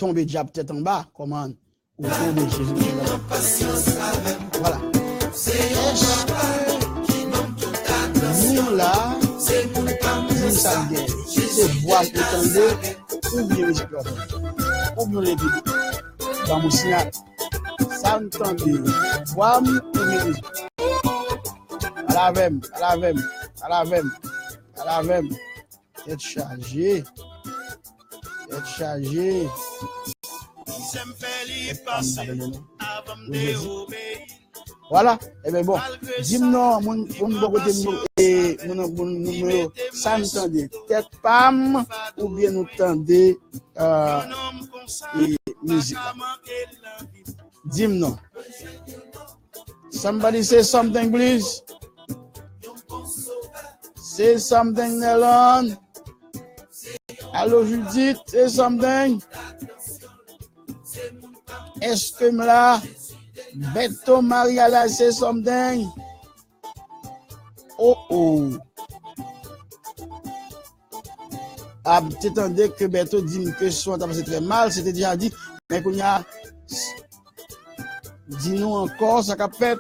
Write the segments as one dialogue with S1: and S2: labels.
S1: tomber déjà peut-être en bas, comment ou tomber Jésus. Voilà. Nous là, nous ça bien. C'est voix entendez ou bien musique ou bien les vidéos. Dans mon signal, ça entendez voix ou bien musique. À la même. Être chargé. Voilà, et bien bon, dis-moi, mon côté et mon numéro, ça entendez tête pam ou bien nous tendez musique. Dis-moi. Somebody say something, please. Say something, Nelon. Allô, Judith, say something. Est-ce que là, Beto Maria là, say something? Oh. Ah, tu entendais que Beto dit que son temps c'est très mal, c'était déjà dit, mais qu'on y a, dis-nous encore, ça qu'a fait.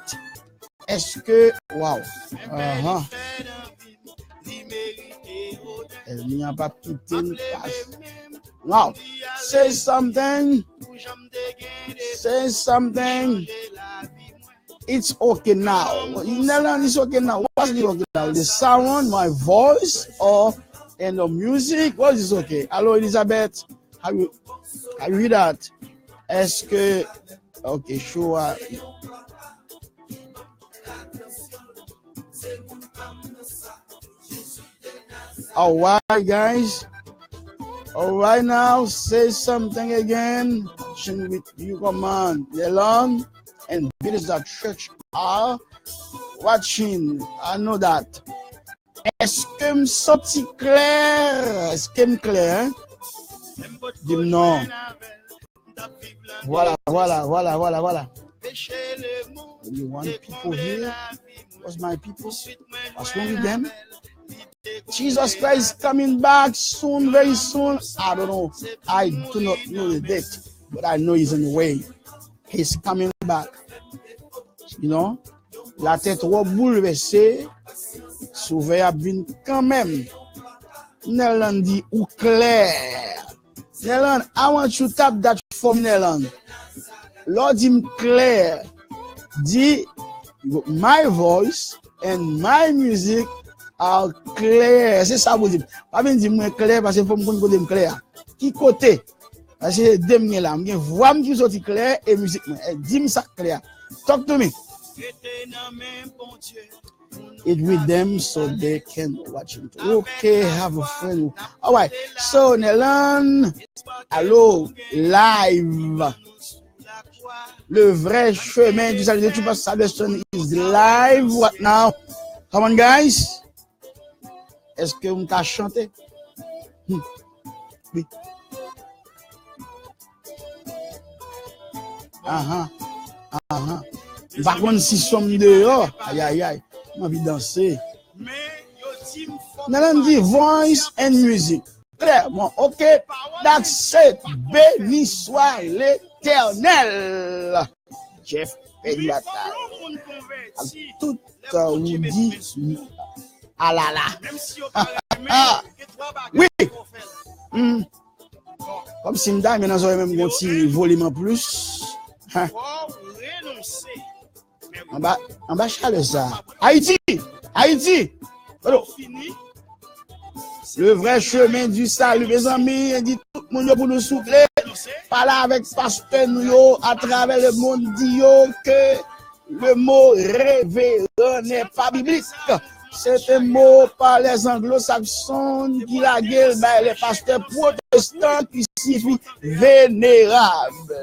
S1: Est-ce que, wow. Elle n'y a pas quitté une passe. Wow. Say something. It's okay now. It's okay now. What's it okay now? The sound, my voice, or in the music? What is okay? Hello, Elizabeth. Have you hear that? Est-ce que, okay, sure. All right, guys. All right, now say something again. With you, come on, Yelon and Billy's at church are watching. I know that. Est-ce que me sorti clair? Est-ce que me clair? Dis non. Voilà. You want people here? What's my people? What's wrong with them? Jesus Christ is coming back soon, very soon. I don't know. I do not know the date, but I know he's on the way. He's coming back. You know, la tête bouleversée, sauvé à bin quand même. Nelon dit ou clair. Nelon, I want you to tap that for me, Nelon. Lord, him clear. Dit my voice and my music are clear. C'est ça vous dites. Pas bien dire moi clair parce que faut me côté clair. Qui côté? Parce que deux là, me voix me qui sorti clair et musique moi. Dis-moi ça clair. Talk to me. It with them so they can watch it. Okay, have a friend. All right. So Nelon, allô, live. Le vrai chemin du salut de tout passe Salvation is live. What now? Come on, guys. Est-ce que vous m'avez chanté? Oui. Par contre, si sommes dehors, aïe, j'ai envie de danser. Nelon dit voice and music. Très bon, ok, that's it. Béni soit l'Éternel. Jeff Pédiata. Tout vous dit ah là là. Oui. Comme si m'dame maintenant j'aurais même un petit volume en plus. En bas chaleur ça. Haïti. Alors, le vrai chemin du salut, mes amis, il dit tout le monde pour nous souffler. Parler avec pasteur nous à travers le monde dit que le mot révérend n'est pas biblique. C'est un mot par les anglo-saxons qui la gueule les pasteurs protestants qui signifie vénérable.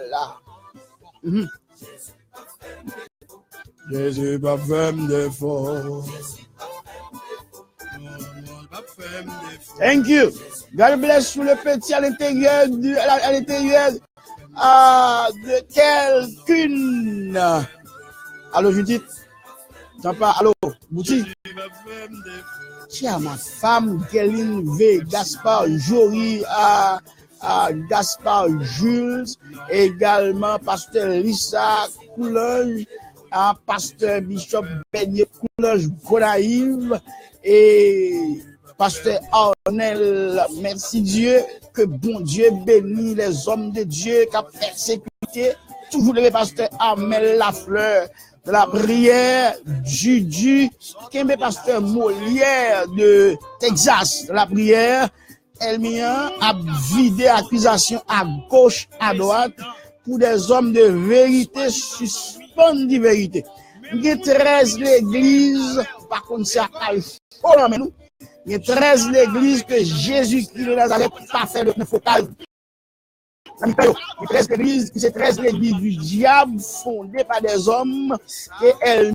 S1: Jésus pas femme de fort. Thank you. God bless you le petit à l'intérieur de quelqu'un. Allô Judith. T'en pas. Allô Bouti. Tiens ma femme Kéline V Gaspard Jory Gaspard Jules, également pasteur Lisa Coulange, pasteur Bishop Beignet Coulange Gonaïve et pasteur Arnel. Merci Dieu, que bon Dieu bénit les hommes de Dieu qui ont persécuté. Toujours le pasteur Armel Lafleur de la prière, Juju, qui est pasteur Molière de Texas de la prière. Elmian a vidé accusation à gauche, à droite, pour des hommes de vérité, suspendent de vérité. Il y a 13 l'église, par contre, c'est à Alpha, mais nous. Il y a 13 l'église que Jésus-Christ de Nazareth n'a pas fait de focal. Il y a 13 l'églises, c'est 13 l'églises du diable fondées par des hommes et elles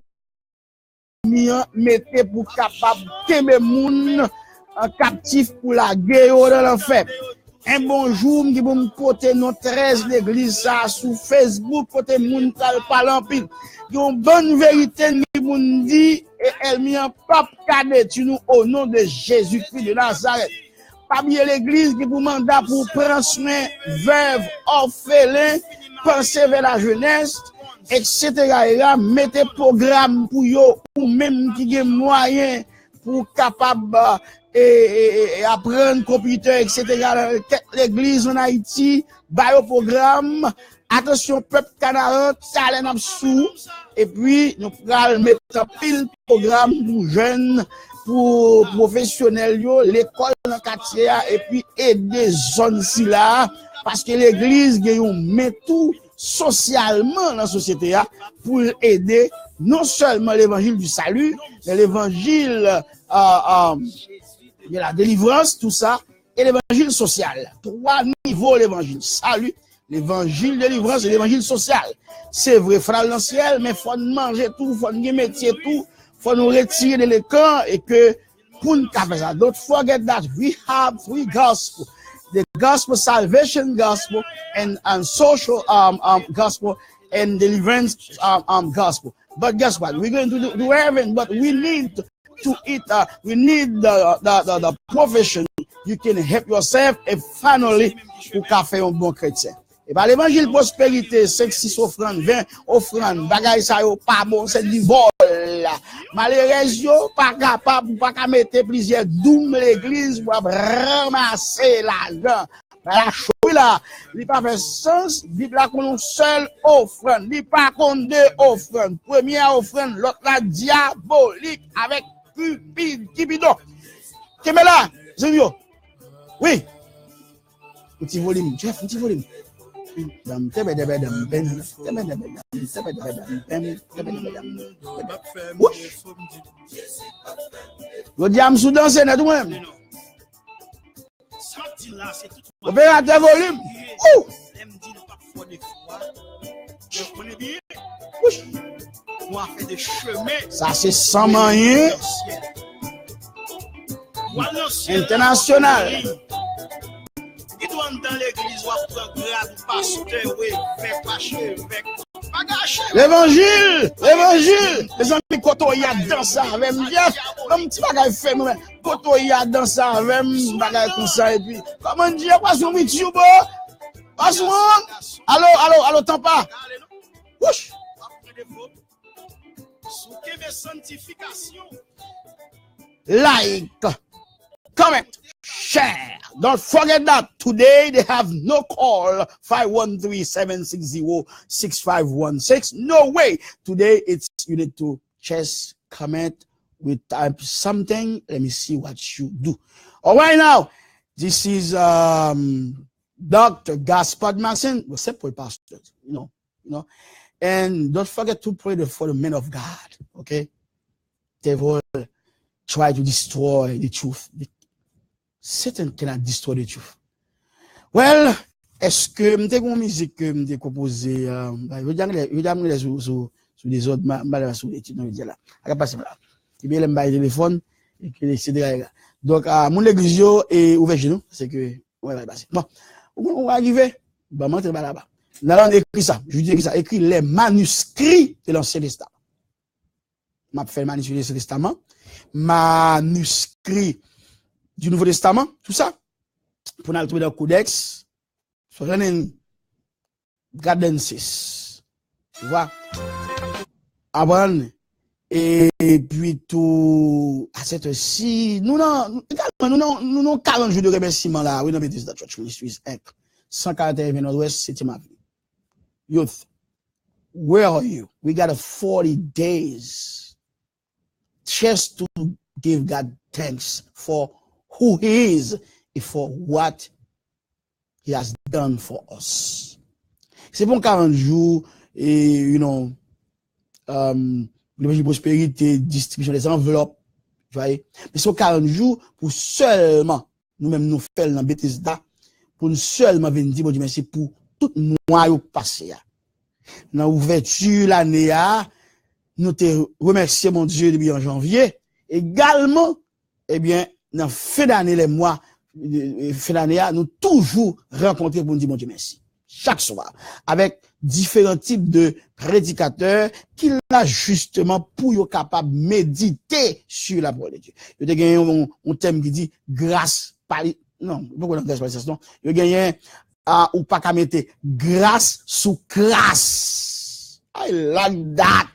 S1: mettaient pour capable de moun en captif pour la guerre dans l'enfer. Un bonjour, qui vous côté nos 13 l'église ça sur Facebook, côté moun parle en pile. Qui ont bonne vérité, qui vous dit, et elle mis un pape cadet nous au nom de Jésus-Christ de Nazareth. Pas bien l'église qui vous mandat pour prendre soin, veuve, orphelin, penser vers la jeunesse, etc. Mettez programme pour yo, ou même qui a moyen pour capable et apprendre computer, etc. L'église en Haïti, au programme. Attention, peuple Canada, talent absous. Et puis, nous allons mettre un pile programme pour jeunes, pour professionnels, l'école dans le quartier, et puis aider zones si là, parce que l'église, met tout socialement dans la société, pour aider non seulement l'évangile du salut, mais l'évangile de la délivrance, tout ça, et l'évangile social. 3 niveaux l'évangile. Salut, l'évangile de délivrance et l'évangile social. C'est vrai, frère dans le ciel, mais il faut manger tout, il faut nous métier tout, il faut nous retirer de l'écran et que pour nous faire ça. Don't forget that we have 3 gospels. The gospel, salvation gospel, and social gospel, and deliverance gospel. But guess what? We're going to do heaven, but we need to eat, we need the profession. You can help yourself et finally, pour faire un bon chrétien. Et bien, l'évangile prospérité, 5, 6 offrandes, 20 offrandes, bagay sa yo, pas bon, c'est du vol. Malheureusement, yo, pas capable, pas qu'à mettre plusieurs doumes l'église pour ramasser l'argent. La chose là, il pas fait sens, dit là qu'on seule offrande, il pas qu'on 2 offrandes. Première offrande, l'autre la diabolique avec Cupidon. Qui met là, Zimio? Oui. Petit volume, Jeff, petit volume. Je dis à me soudanser, net ou même. Opérateur volume. Ça, c'est sans moyen. International. L'évangile, les amis, quand on y a dans ça, avec moi, comme petit bagage fait, quand on y a dans ça, avec bagage comme ça, et puis, comment dire, pas sur YouTube, pas sur, allô, t'en pas. Ouch. Like, comment? Share. Don't forget that today they have no call 513-760-6516. No way. Today it's you need to just comment with type something. Let me see what you do. All right now. This is Dr. Gaspard Maxson. What's up for pastors? You know. And don't forget to pray for the men of God. Okay. They will try to destroy the truth. Satan cannot destroy the truth. Well, est-ce que m'te une musique que m'te composé je vais sur des autres mal sur les titres dire là. À passer là. Et bien le téléphone et que etc. Donc mon église est ouvert chez nous, c'est que on va passer. Bon, on va arriver, bah monter là-bas. Là on écrit ça, je dis ça, écrit les manuscrits de l'Ancien Testament. M'a fait le manuscrit de l'Ancien Testament, manuscrit du Nouveau Testament, tout ça, pour nous trouver dans le codex, running Garden 6. Tu vois? Avant, et puis tout, à cette heure-ci, nous non 40 jours de remerciement là, oui, dans Bethesda Church Ministries, 141 Nord-Ouest, 7e Avenue. Youth, where are you? We got 40 days just to give God thanks for who He is and for what He has done for us. C'est bon 40 jours, et, you know, l'évangile prospérité, distribution des enveloppes, vous voyez. Mais c'est 40 jours pour seulement, nous-mêmes nous faisons dans Bethesda, pour nous seulement venir dire, bon Dieu, merci pour tout mois au passé. Dans l'ouverture l'année, nous te remercions, mon Dieu, depuis en janvier. Également, eh bien, dans fin d'année, les mois, fin d'année, nous toujours rencontrer pour nous dire, mon Dieu, merci. Chaque soir, avec différents types de prédicateurs qui l'a justement pour être capable de méditer sur la parole de Dieu. Il y a gagné un thème qui dit grâce par non, pourquoi grâce par non, il y a gagné ou pas qu'à mettre grâce sous grâce. I like that.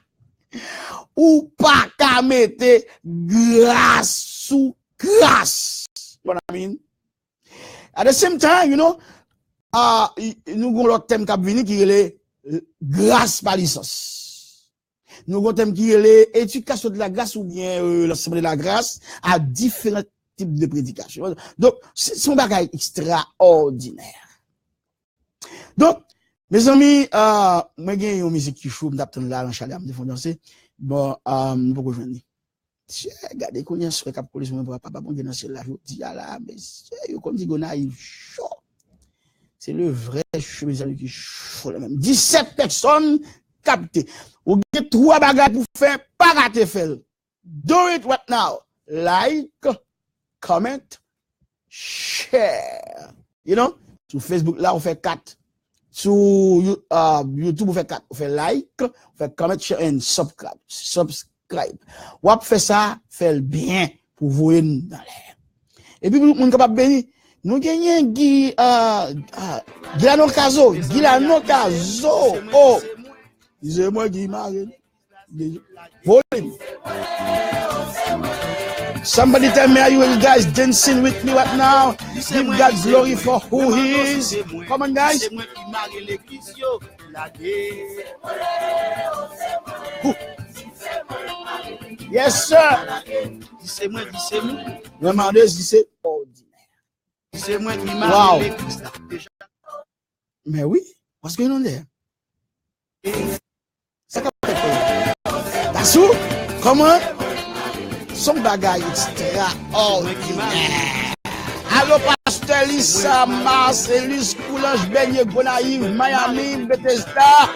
S1: Ou pas qu'à mettre grâce sous grâce. Bon, I mean. At the same time, you know, nous avons l'autre thème qui a venu qui est grâce par licence. Nous avons un thème qui est éducation de la grâce ou bien l'enseignement de la grâce à différents types de prédications. Donc, c'est un bagage extraordinaire. Donc, mes amis, moi, j'ai une musique qui chou, m'attend là, en chalet, me danser. Bon, pourquoi je dis? Regardez, qu'on y a ce cap police, mon papa, bon, Dieu, dans ce là, je dis, là, mais, comme dit, on arrive chaud. C'est le vrai chemin qui chaud le même. 17 personnes captées. Ou avez 3 bagages pour faire, pas rater faire. Do it right now. Like, comment, share. You know? Sur Facebook, là, on fait 4. Sur YouTube, on fait 4. On fait like, on fait comment, share and subscribe. Ou fait ça, fait le bien pour vous dans l'air. Et puis, on est capable de bénir. Nous gagnons Gilano Caso. Oh, c'est moi qui m'arrête. Somebody tell me, are you guys dancing with me right now? Give God glory for who He is. Come on, guys. Yes, sir. Demandez si c'est ordinaire. C'est moi qui m'a l'église déjà. Mais oui, what's going on there? Ça fait Tassou, comment? Son bagage extraordinaire. Allô, pasteur Lisa, Marcelis, Coulange, Beignet, Gonaïve, Miami, Bethesda,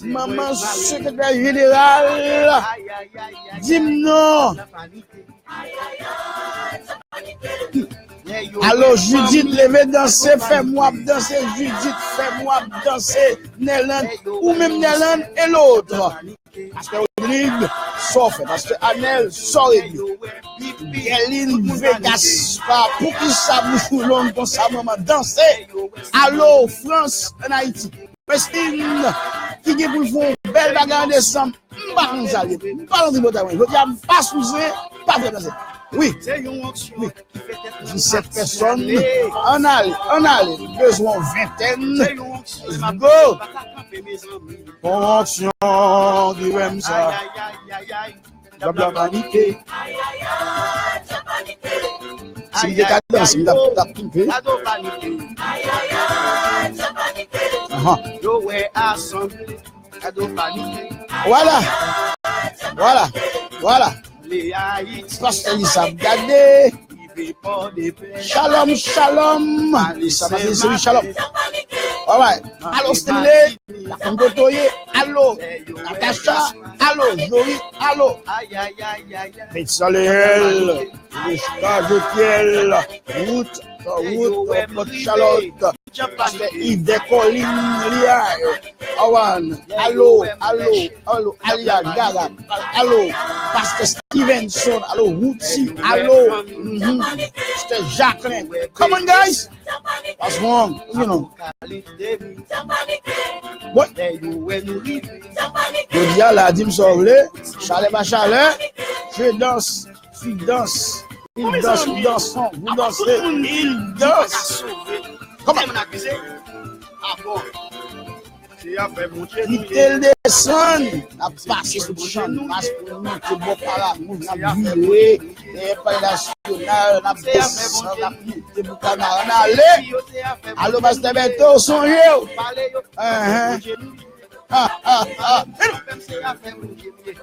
S1: maman, secrétaire général, dis-moi. Alors Judith, levez danser, fais-moi danser, Judith, fais-moi danser, Néland, ou même Néland et l'autre. Parce que Rodrigue, sauf, parce que Anel, sort Eline, Vegas, pour qui ça vous long comme ça, maman, danser. Allô, France, en Haïti. Christine, qui dit pour vous, belle bagarre en décembre, m'balance, je dis, pas sous pas de danser. Oui, oui. 17 personnes, on a besoin vingtaine. Go! Fonction du même ça. La vanité. C'est une décadence, il a coupé. Voilà. Pasteur Lisa, regardez. Shalom. Ça va dire shalom. All right. Allô, Stanley. La Congotoye. Allô, Natasha. Allô, Joey. Allô. Betsaleel. Jotiel. Route, Port Charlotte. Pasteur Yves de Colline, Awan, allô, Alia Gaga, allô, Pastor Stevenson, allô, Woodsy, allô, Mr. Jacqueline. Come on, guys. What's wrong? You know. What? Je dis à la dîme sauvé, chalet pas chalet, je danse, tu danses. Il danse, nous dansons, vous dansez, il danse. Comment? Il descend, a passé sur le champ de masse pour nous, que bon par nous, a viré, et par national, a descendu, a monté pour canal, on a allé. Allô, Pasteur Beto, songez.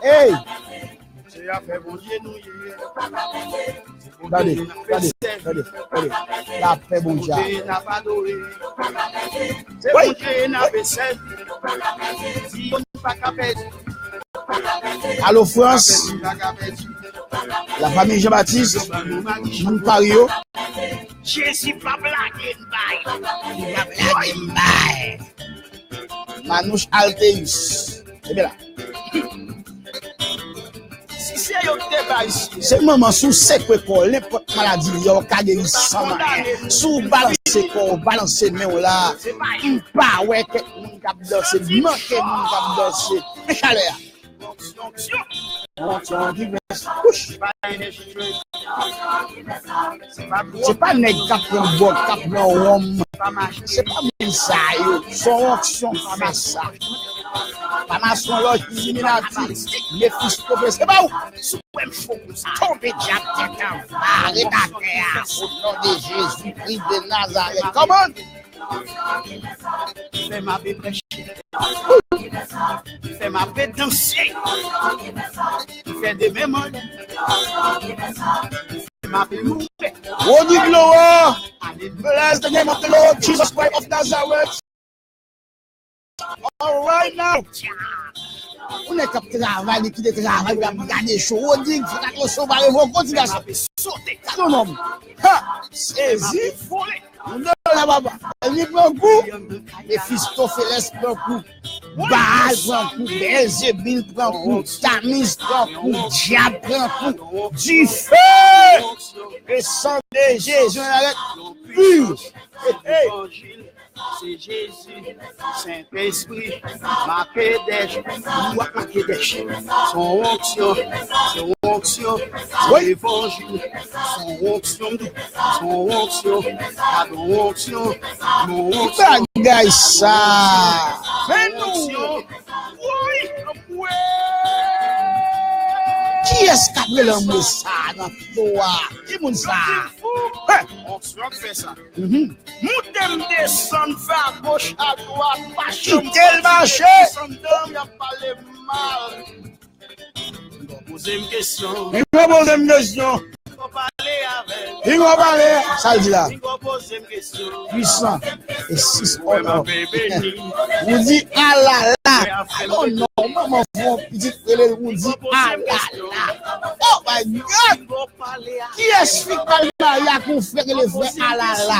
S1: Hey! Regardez. La paix, bon Dieu. Allô, France. La famille Jean-Baptiste. Mon Pario. Jésus pas blaguer, Manouche Alteus. C'est bien là. C'est le moment sous sec pour n'importe maladie, il y a un guéri sans sous balancer corps, balancer main là. Pas ouais que mon cap danser, manquer mon cap danser. Mais chaleur. C'est pas nèg cap prend bois, cap prend rhum. C'est pas même ça yo, son onction fait ça. Pamason loge Illuminati, les fils professeurs. C'est pas où? Sous même faux, tombez diable tête en bas, et la terre, au nom de Jésus-Christ de Nazareth. Comment? Fais ma paix prêcher. Fais ma paix danser. Fais des mémoires. Fais ma paix mourir. Oh, du gloire. Bless the name of the Lord Jesus Christ of Nazareth. All right now. On est capté travail, qui est travail, on a gagné chaud, on dit qu'il faut sauver vos continuations. Sauter, ton homme. Saisi. On donne la baba. Il prend coup. Les fils Topheles prend coup. Baal prend coup. Belzébul prend coup. Tamise prend coup. Diable prend coup. Du feu. Le sang de Jésus arrête pur. C'est Jésus, Saint-Esprit, ma Kédesh, moi ma Kédesh, son onction, son évangile, son onction, mon onction, guys, ça, mais nous, oui, qui est-ce qui a pris l'amour ça dans toi? Qui moun ça? On fait ça. Moutem descend vers gauche à droite, pas quitter le marché. Il y a pas les mal. Il va poser une question. Il va parler. Ça dit là. Puissant. Et 6 hommes. Vous dites ah là là. Oh non, maman, mon petit frère, vous dites ah là là. Oh my God. Qui est-ce qui parle de mariage qu'on fait les frères ah là là?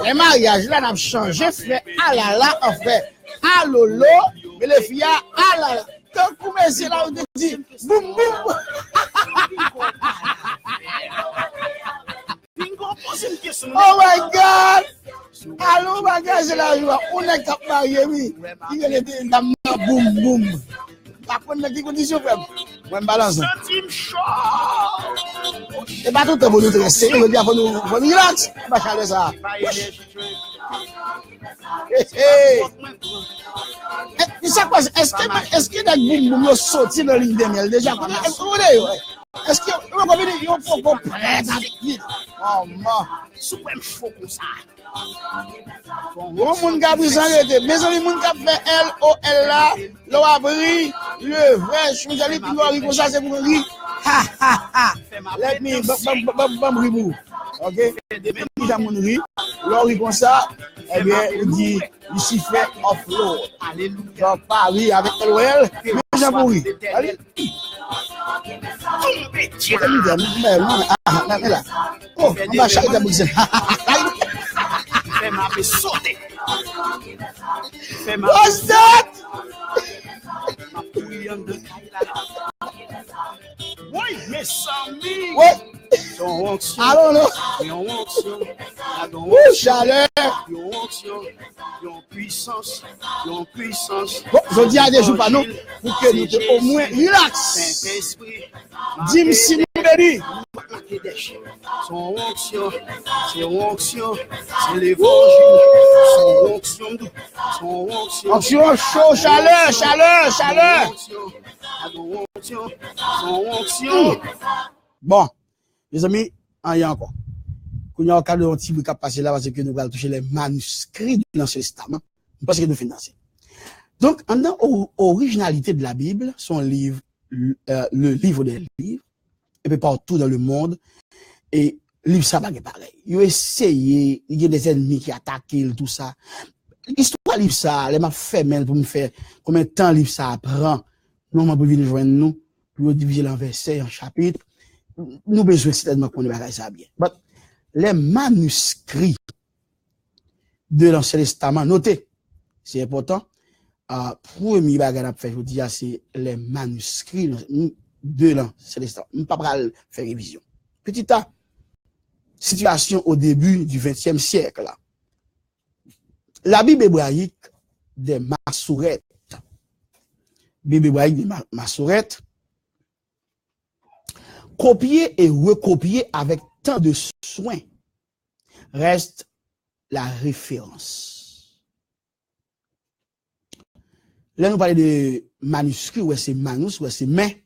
S1: Les mariages là n'ont changé, frère ah là là, en fait. Ah lolo, mais les filles ah là là. Quand vous commencez là, on dit boum boum. Oh my God! Allô, bagage là, on est cap marié, oui. Il y a des boum boum. Par contre, des conditions, frère. Moi, je balance. Et pas tout le temps, vous nous restez. On veut dire, vous nous relax. Pas chaler ça. Est-ce que des boum boum sont sortis dans l'île de miel déjà? Est-ce que vous avez dit qu'on faut prêt à vite? Oh man, super faux comme ça. Bon, mon gars, vous en êtes. Mais on mon gars fait LOL là, l'eau abri, le vrai, je suis allé pour comme ça, c'est pour rire. Ha ha ha. Let me bam ribou. OK? Déjà mon rire, l'eau comme ça, eh bien, on dit ici fait offload. Alléluia. Paris avec LOL, mais déjà pour rire. Allez. Oh, on va changer de bouche. What's that? Oui, mes amis. Oui. I don't know. Ouh, chaleur. Bon, je dis à des jours pas non, pour que nous au moins relax. Dis-moi si nous bénis. Son onction, c'est onction, c'est l'évangile. Son onction, son onction. Onction chaud, chaleur, chaleur, chaleur. Son onction. Bon, mes amis, il y a encore. Quand il y a un cas de petit qui a passé là, parce que nous allons toucher les manuscrits de l'Ancien Testament, parce que nous finançons. Donc, en l'originalité de la Bible, son livre, le livre des livres, et puis partout dans le monde, et livre ça va pareil. Il a essayé, il y a des ennemis qui attaquent, tout ça. L'histoire livre ça, les m'a fait même pour me faire combien de temps livre ça prend. Nous, on peut venir joindre nous, pour diviser en versets, en chapitres. Nous besoin certainement qu'on ait ça bien. Mais les manuscrits de l'Ancien Testament, notez, c'est important. Premier bagage à faire, je vous dis, c'est les manuscrits de l'Ancien Testament. Je ne peux pas faire révision. Petit A, situation au début du XXe siècle. Là. La Bible hébraïque des Massorettes. Bible hébraïque des Massorettes. Copier et recopier avec tant de soin reste la référence. Là, nous parlons de manuscrits, ouais, c'est manus, ouais, c'est mais.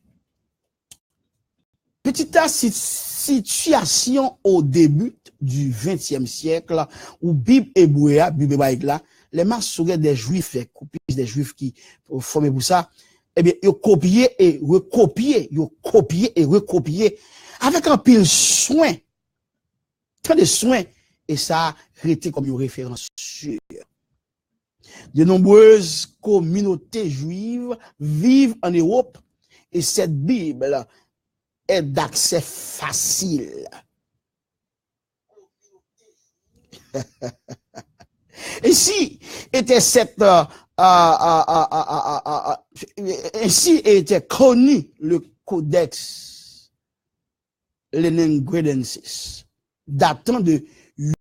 S1: Petite situation au début du XXe siècle, où Bible hébraïque là, les Massorettes des Juifs, les copies des Juifs qui forment pour ça, eh bien, ils copier et recopier, avec un pile soin, tant de soins, et ça a été comme une référence sûre. De nombreuses communautés juives vivent en Europe, et cette Bible est d'accès facile. Ainsi était ainsi était connu le codex Leningradensis, datant de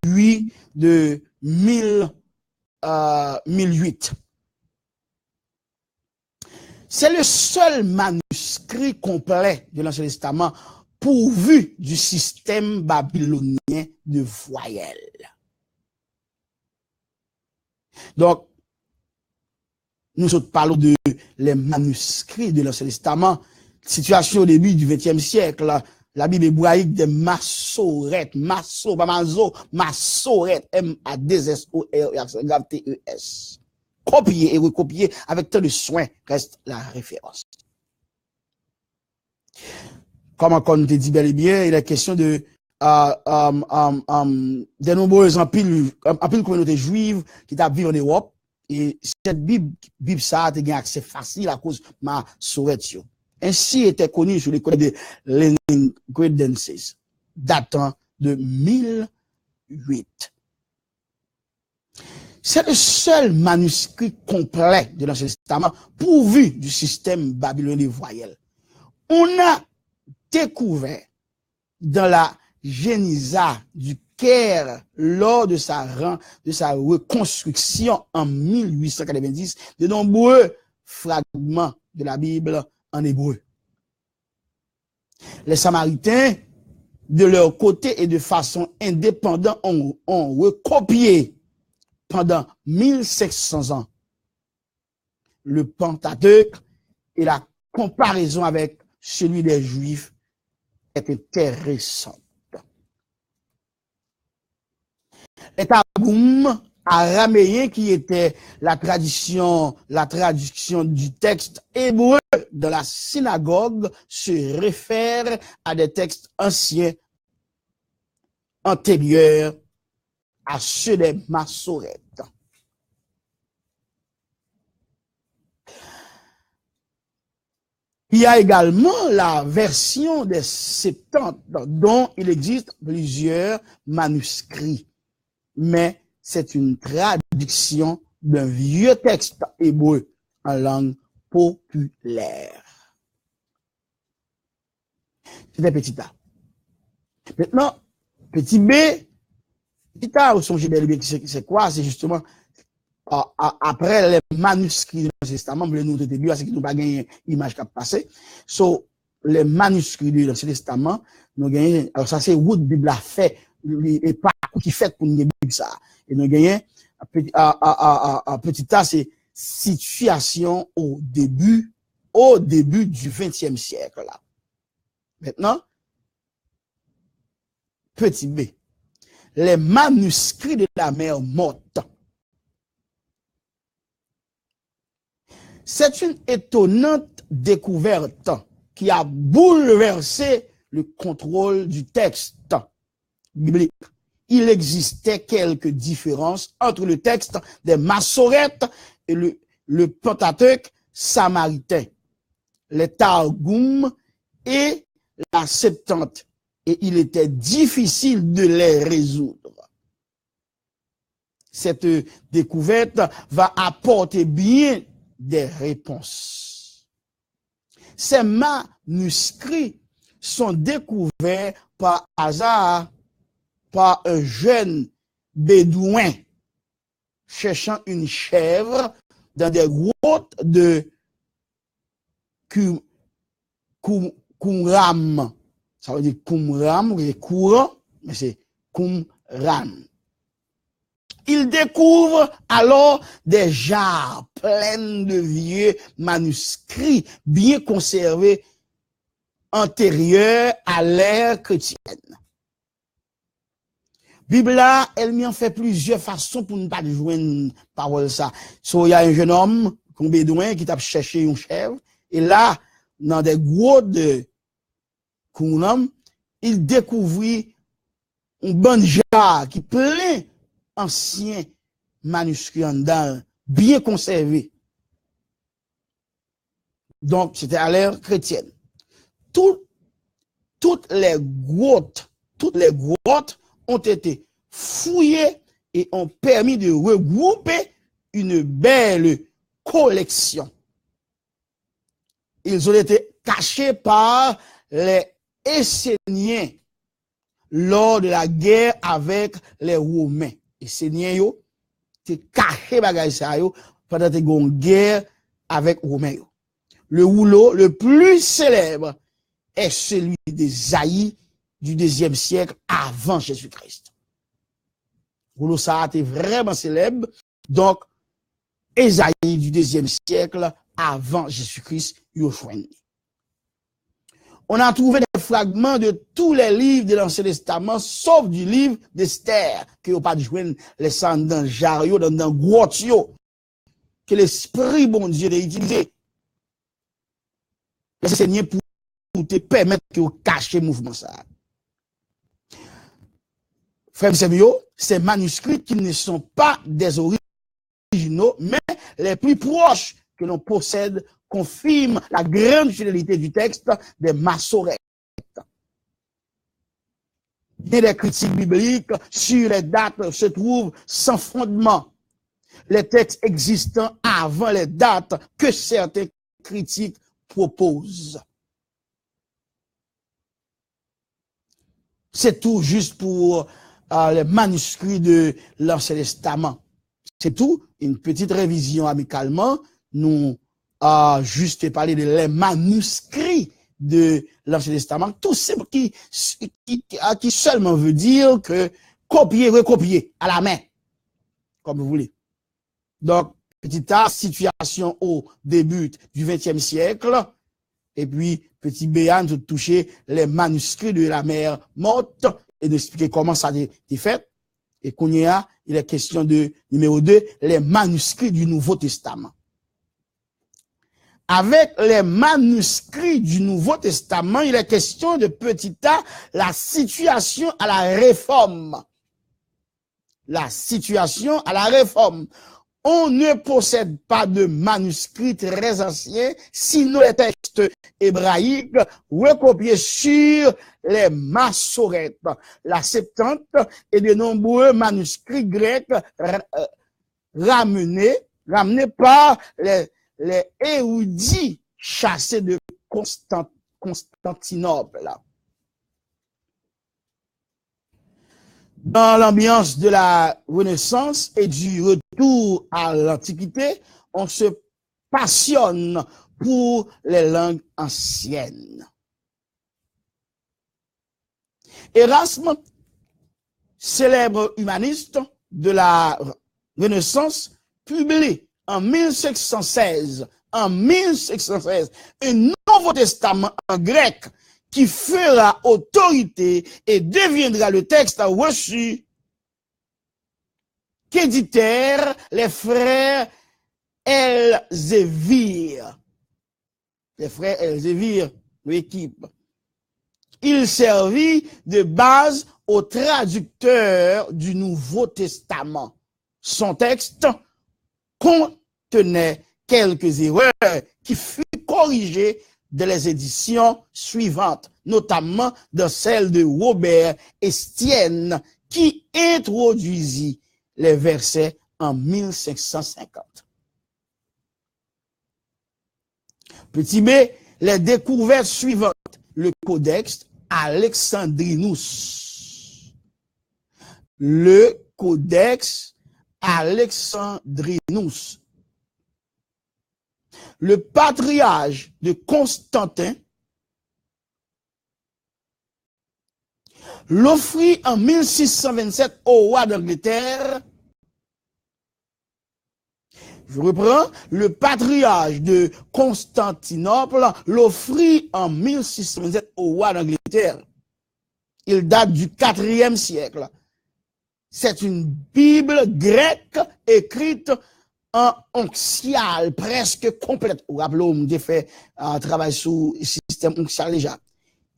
S1: 1008. C'est le seul manuscrit complet de l'Ancien Testament pourvu du système babylonien de voyelles. Donc, nous parlons de les manuscrits de l'Ancien Testament, situation au début du XXe siècle, la Bible hébraïque des Massorettes, Massorettes, M-A-2-S-O-R-E-T-E-S. Copier et recopier avec tant de soin reste la référence. Comme on te dit bel et bien, il est question de nombreuses empiles communautés juives qui vivent en Europe. Et cette Bible ça a eu accès facile à cause de ma Massorettes. Ainsi était connu sur les codes de Leningradensis, datant de 1008. C'est le seul manuscrit complet de l'Ancien Testament pourvu du système babylonien des voyelles. On a découvert dans la Génisa du Caire, lors de sa reconstruction en 1890, de nombreux fragments de la Bible en hébreu. Les Samaritains, de leur côté et de façon indépendante, ont recopié pendant 1500 ans le Pentateuque, et la comparaison avec celui des Juifs est intéressante. Les Targum araméen, qui était la traduction du texte hébreu de la synagogue, se réfère à des textes anciens antérieurs à ceux des Massorettes. Il y a également la version des Septante, dont il existe plusieurs manuscrits. Mais c'est une traduction d'un vieux texte hébreu en langue populaire. C'était petit A. Maintenant, petit B, petit A, au son GBLB, c'est quoi? C'est justement, après les manuscrits de l'Ancien Testament, nous au début, c'est que nous pas gagné image qui a passé. So, les manuscrits de l'Ancien Testament, nous gagnons, alors ça c'est où la Bible a fait, et pas qui fait pour nous Bible ça. Et nous gagnons, petit A, c'est situation au début du XXe siècle, là. Maintenant, petit B, les manuscrits de la mer morte. C'est une étonnante découverte qui a bouleversé le contrôle du texte biblique. Il existait quelques différences entre le texte des Massorètes et le Pentateuque samaritain, les Targum et la Septante, et il était difficile de les résoudre. Cette découverte va apporter bien des réponses. Ces manuscrits sont découverts par hasard par un jeune bédouin cherchant une chèvre dans des grottes de Qumran. Ça veut dire Qumran, courant, mais c'est Qumran. Il découvre alors des jarres pleines de vieux manuscrits bien conservés antérieurs à l'ère chrétienne. Bible là, elle m'y en fait plusieurs façons pour ne pas joindre parole ça. So, il y a un jeune homme, un bédouin, qui t'a cherché une chèvre, et là, dans des grottes de Qumran, il découvrit un bon jarre qui plein ancien manuscrit en dedans, bien conservé. Donc, c'était à l'ère chrétienne. Toutes les grottes ont été fouillées et ont permis de regrouper une belle collection. Ils ont été cachés par les Esséniens lors de la guerre avec les Romains. Esséniens yo, te caché bagay sa yo pendant une guerre avec les Romains. Le rouleau le plus célèbre est celui d'Ésaïe du IIe siècle avant Jésus-Christ. Le rouleau ça a été vraiment célèbre. Donc, Ésaïe du IIe siècle avant Jésus-Christ, on a trouvé des fragments de tous les livres de l'Ancien Testament, sauf du livre d'Esther, que vous pas de joindre les sangs dans Jario, dans Grottio, que l'Esprit bon Dieu a utilisé. Le Seigneur pour te permettre que vous cachiez le mouvement ça. Frère Semio, ces manuscrits qui ne sont pas des originaux, mais les plus proches que l'on possède confirment la grande fidélité du texte des Massorètes. Et les critiques bibliques sur les dates se trouvent sans fondement. Les textes existants avant les dates que certains critiques proposent. C'est tout juste pour les manuscrits de l'Ancien Testament. C'est tout, une petite révision amicalement. Nous juste parler de les manuscrits de l'Ancien Testament. Tout ce qui seulement veut dire que copier, recopier à la main, comme vous voulez. Donc, petit A, situation au début du XXe siècle, et puis petit B, de toucher les manuscrits de la mer morte et d'expliquer comment ça a été fait. Et qu'on y a, il est question de numéro 2, les manuscrits du Nouveau Testament. Avec les manuscrits du Nouveau Testament, il est question de petit A, la situation à la Réforme. La situation à la Réforme. On ne possède pas de manuscrits très anciens, sinon les textes hébraïques recopiés sur les Massorètes, la Septante et de nombreux manuscrits grecs ramenés par les érudits chassés de Constantinople. Dans l'ambiance de la Renaissance et du retour à l'Antiquité, on se passionne pour les langues anciennes. Erasme, célèbre humaniste de la Renaissance, publie en 1516 un Nouveau Testament en grec qui fera autorité et deviendra le texte reçu qu'éditèrent les frères Elzévir. Les frères Elzévir, l'équipe. Il servit de base au traducteur du Nouveau Testament. Son texte contenait quelques erreurs qui furent corrigées dans les éditions suivantes, notamment dans celle de Robert Estienne, qui introduisit les versets en 1550. Petit b, les découvertes suivantes. Le Codex Alexandrinus. Le Codex Alexandrinus. Le patriarche de Constantin l'offrit en 1627 au roi d'Angleterre. Je reprends, le patriarche de Constantinople l'offrit en 1627 au roi d'Angleterre. Il date du IVe siècle. C'est une Bible grecque écrite en oncial, presque complète. Rappelons, j'ai fait un travail sur le système oncial déjà.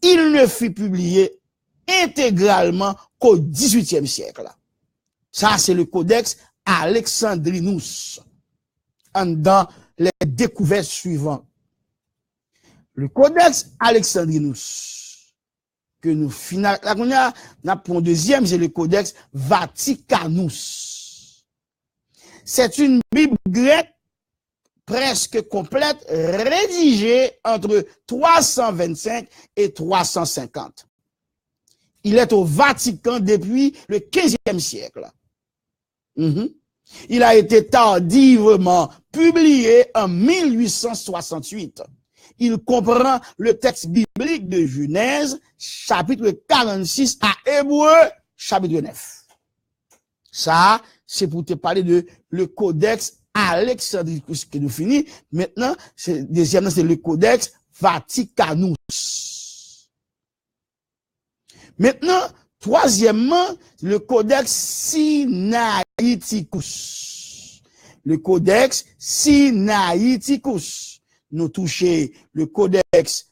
S1: Il ne fut publié intégralement qu'au XVIIIe siècle. Ça, c'est le Codex Alexandrinus. Dans les découvertes suivantes. Le Codex Alexandrinus, que nous finissons, là, pour le deuxième, c'est le Codex Vaticanus. C'est une Bible grecque presque complète, rédigée entre 325 et 350. Il est au Vatican depuis le XVe siècle. Il a été tardivement publié en 1868. Il comprend le texte biblique de Genèse, chapitre 46, à Hébreux, chapitre 9. Ça, c'est pour te parler de le Codex Alexandrinus que nous finissons. Maintenant, deuxièmement, c'est le Codex Vaticanus. Maintenant, troisièmement, le Codex Sinaiticus. Le Codex Sinaiticus. Nous touchons le Codex,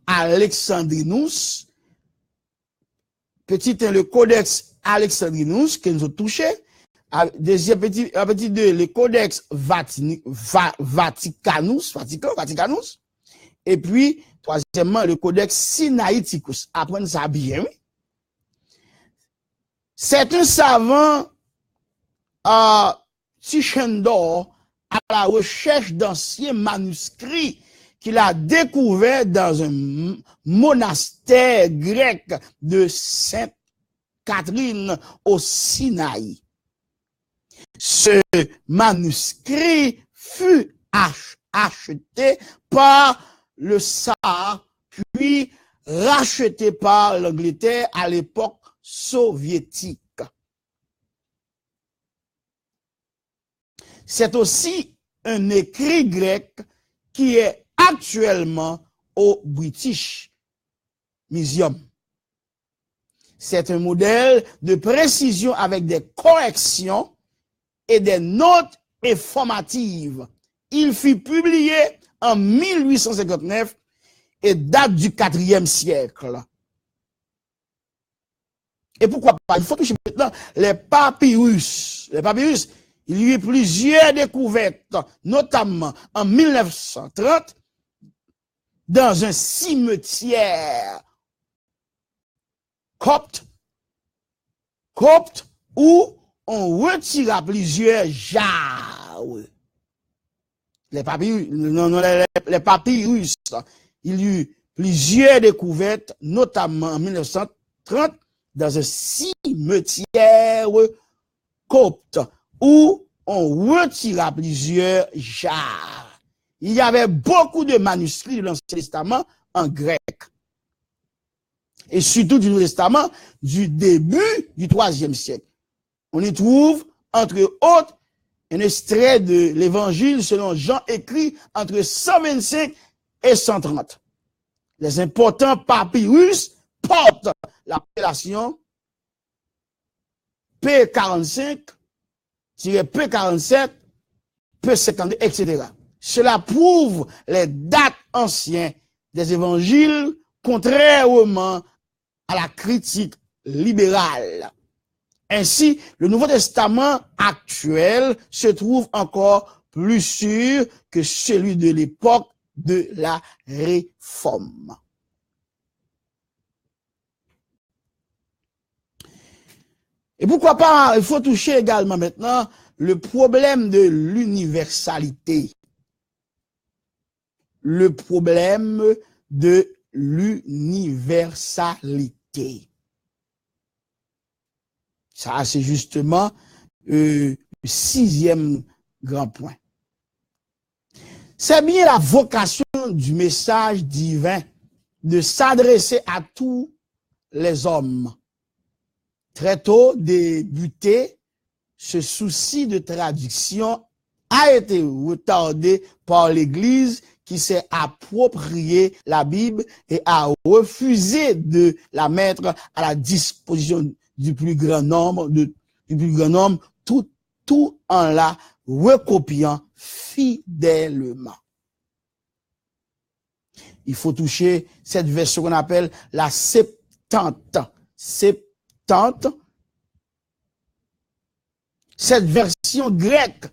S1: Alexandrinus. Petit 1, le Codex Alexandrinus que nous touchons. Deuxième petit 2, le Codex Vaticanus. Et puis, troisièmement, le Codex Sinaiticus. Apprenez ça bien, oui. C'est un savant, Tichendor, à la recherche d'anciens manuscrits qu'il a découvert dans un monastère grec de Sainte Catherine au Sinaï. Ce manuscrit fut acheté par le Tsar, puis racheté par l'Angleterre à l'époque soviétique. C'est aussi un écrit grec qui est actuellement au British Museum. C'est un modèle de précision avec des corrections et des notes informatives. Il fut publié en 1859 et date du IVe siècle. Et pourquoi pas? Il faut toucher maintenant les papyrus. Les papyrus, il y a eu plusieurs découvertes, notamment en 1930, dans un cimetière copte ou on retira plusieurs jarres. Les papyrus, il y eut plusieurs découvertes, notamment en 1930, dans un cimetière copte, où on retira plusieurs jarres. Il y avait beaucoup de manuscrits de l'Ancien Testament en grec. Et surtout du Nouveau Testament du début du IIIe siècle. On y trouve, entre autres, un extrait de l'évangile selon Jean écrit entre 125 et 130. Les importants papyrus portent l'appellation P45, P47, P52, etc. Cela prouve les dates anciennes des évangiles, contrairement à la critique libérale. Ainsi, le Nouveau Testament actuel se trouve encore plus sûr que celui de l'époque de la Réforme. Et pourquoi pas, il faut toucher également maintenant le problème de l'universalité. Le problème de l'universalité. Ça, c'est justement le 6e grand point. C'est bien la vocation du message divin de s'adresser à tous les hommes. Très tôt débuté, ce souci de traduction a été retardé par l'Église qui s'est approprié la Bible et a refusé de la mettre à la disposition du plus grand nombre, tout en la recopiant fidèlement. Il faut toucher cette version qu'on appelle la Septante. Cette version grecque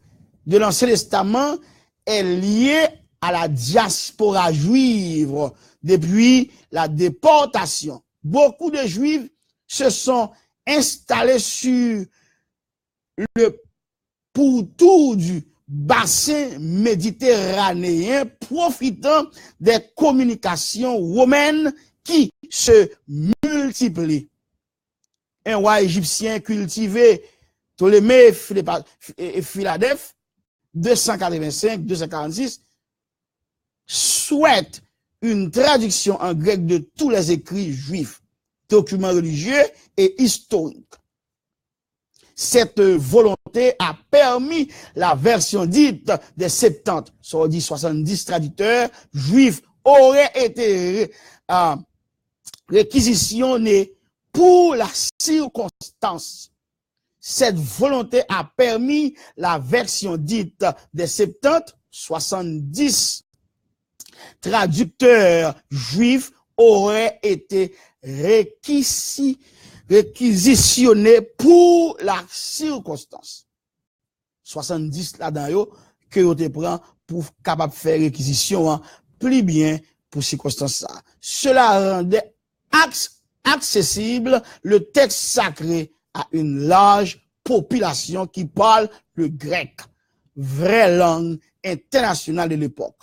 S1: de l'Ancien Testament est liée à la diaspora juive depuis la déportation. Beaucoup de Juifs se sont installés sur le pourtour du bassin méditerranéen, profitant des communications romaines qui se multiplient. Un roi égyptien cultivé, Ptolémée et Philadelphe, 285-246, souhaite une traduction en grec de tous les écrits juifs, documents religieux et historiques. Cette volonté a permis la version dite des 70, soit dit 70 traducteurs juifs auraient été réquisitionnés pour la circonstance. Cette volonté a permis la version dite des 70, 70 traducteurs juifs auraient été réquisitionnés pour la circonstance. 70 là-dedans, que vous te prend pour capable faire réquisition, plus bien pour circonstance. Cela rendait accessible le texte sacré à une large population qui parle le grec, vraie langue internationale de l'époque.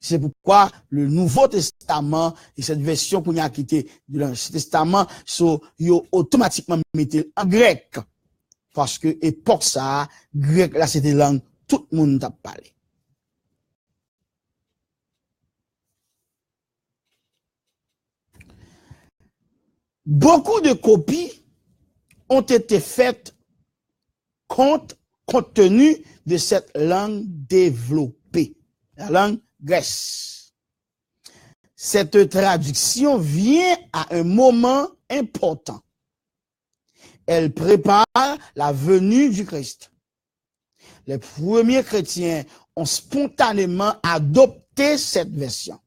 S1: C'est pourquoi le Nouveau Testament et cette version qu'on a quitté de l'Ancien Testament sont automatiquement mis en grec. Parce que époque ça, grec là c'était langue, tout le monde a parlé. Beaucoup de copies ont été faites compte tenu de cette langue développée, la langue grecque. Cette traduction vient à un moment important. Elle prépare la venue du Christ. Les premiers chrétiens ont spontanément adopté cette version.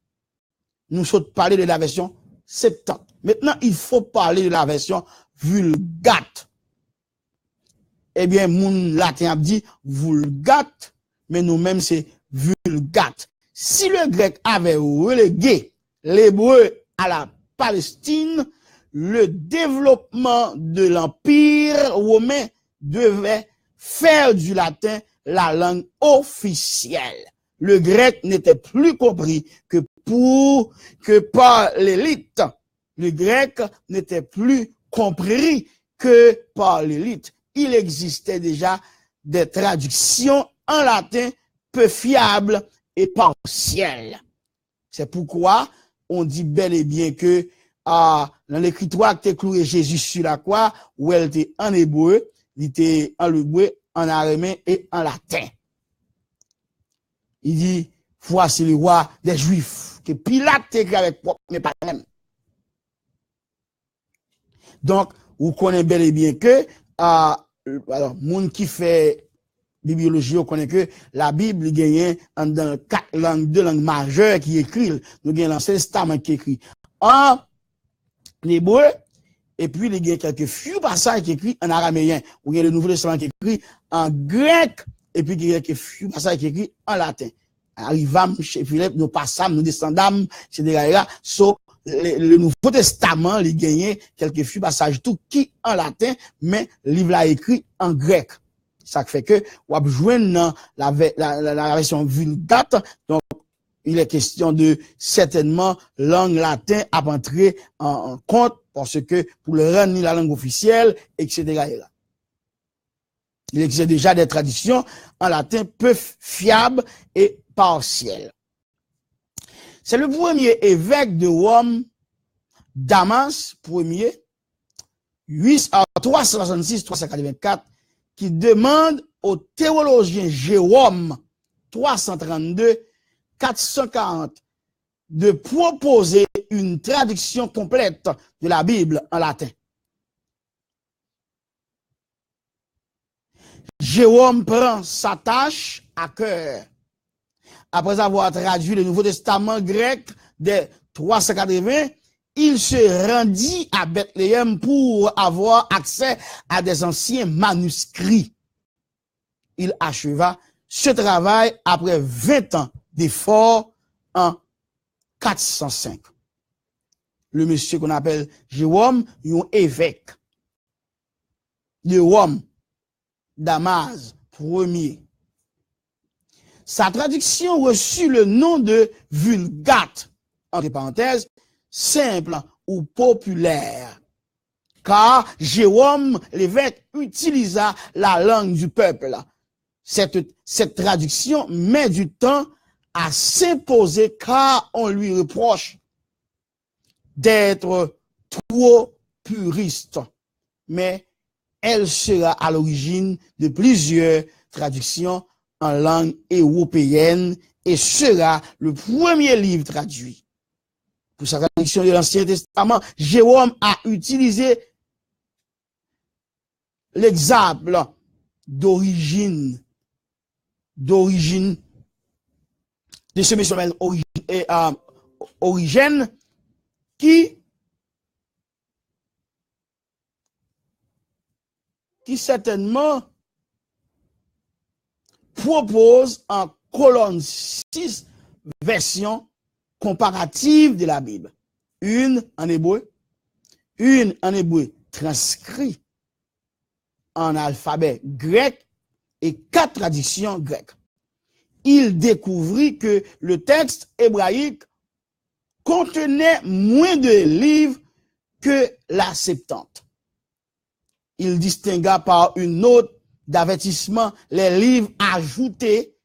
S1: Nous sommes parlé de la version 70. Maintenant, il faut parler de la version vulgate. Eh bien, mon latin a dit vulgate, mais nous-mêmes c'est vulgate. Si le grec avait relégué l'hébreu à la Palestine, le développement de l'Empire romain devait faire du latin la langue officielle. Le grec n'était plus compris que par l'élite. Le grec n'était plus compris que par l'élite. Il existait déjà des traductions en latin peu fiables et partielles. C'est pourquoi on dit bel et bien que dans l'écritoire qui était cloué Jésus sur la croix, où elle était en hébreu, il était en hébreu, en araméen et en latin. Il dit, voici le roi des Juifs, que Pilate écrit avec propre, mais pas même. Donc, vous connaissez bel et bien que, alors, monde qui fait bibliologie, on connaît que la Bible gagne dans deux langues majeures qui écrivent. Nous gagnons l'Ancien Testament qui écrit en hébreu, et puis il y a quelques few passages qui écrit en araméen. Ou il y a le Nouveau Testament qui écrit en grec, et puis il y a quelques few passages qui écrit en latin. Arrivons chez Philippe, nous passons, nous descendons, etc. So, le Nouveau Testament, il gagne quelques few passages tout qui en latin, mais le livre là écrit en grec. Ça fait que, on va jouer dans la version Vulgate, donc, il est question de, certainement, langue latin à entrer en compte, parce que, pour le rendre la langue officielle, etc. Il existe déjà des traditions en latin peu fiables et partielles. C'est le premier évêque de Rome, Damas, premier, 366-384, qui demande au théologien Jérôme 332-440 de proposer une traduction complète de la Bible en latin. Jérôme prend sa tâche à cœur. Après avoir traduit le Nouveau Testament grec des 380, il se rendit à Bethléem pour avoir accès à des anciens manuscrits. Il acheva ce travail après 20 ans d'efforts en 405. Le monsieur qu'on appelle Jérôme, un évêque de Rome, Damas, premier. Sa traduction reçut le nom de Vulgate, entre parenthèses, simple ou populaire, car Jérôme l'évêque utilisa la langue du peuple. Cette traduction met du temps à s'imposer car on lui reproche d'être trop puriste, mais elle sera à l'origine de plusieurs traductions en langue européenne et sera le premier livre traduit. Pour sa traduction de l'Ancien Testament, Jérôme a utilisé l'exemple d'origine de ce monsieur Origène qui certainement propose en colonne 6 versions comparatives de la Bible. Une en hébreu transcrite en alphabet grec et 4 traductions grecques. Il découvrit que le texte hébraïque contenait moins de livres que la Septante. Il distingua par une note d'avertissement les livres ajoutés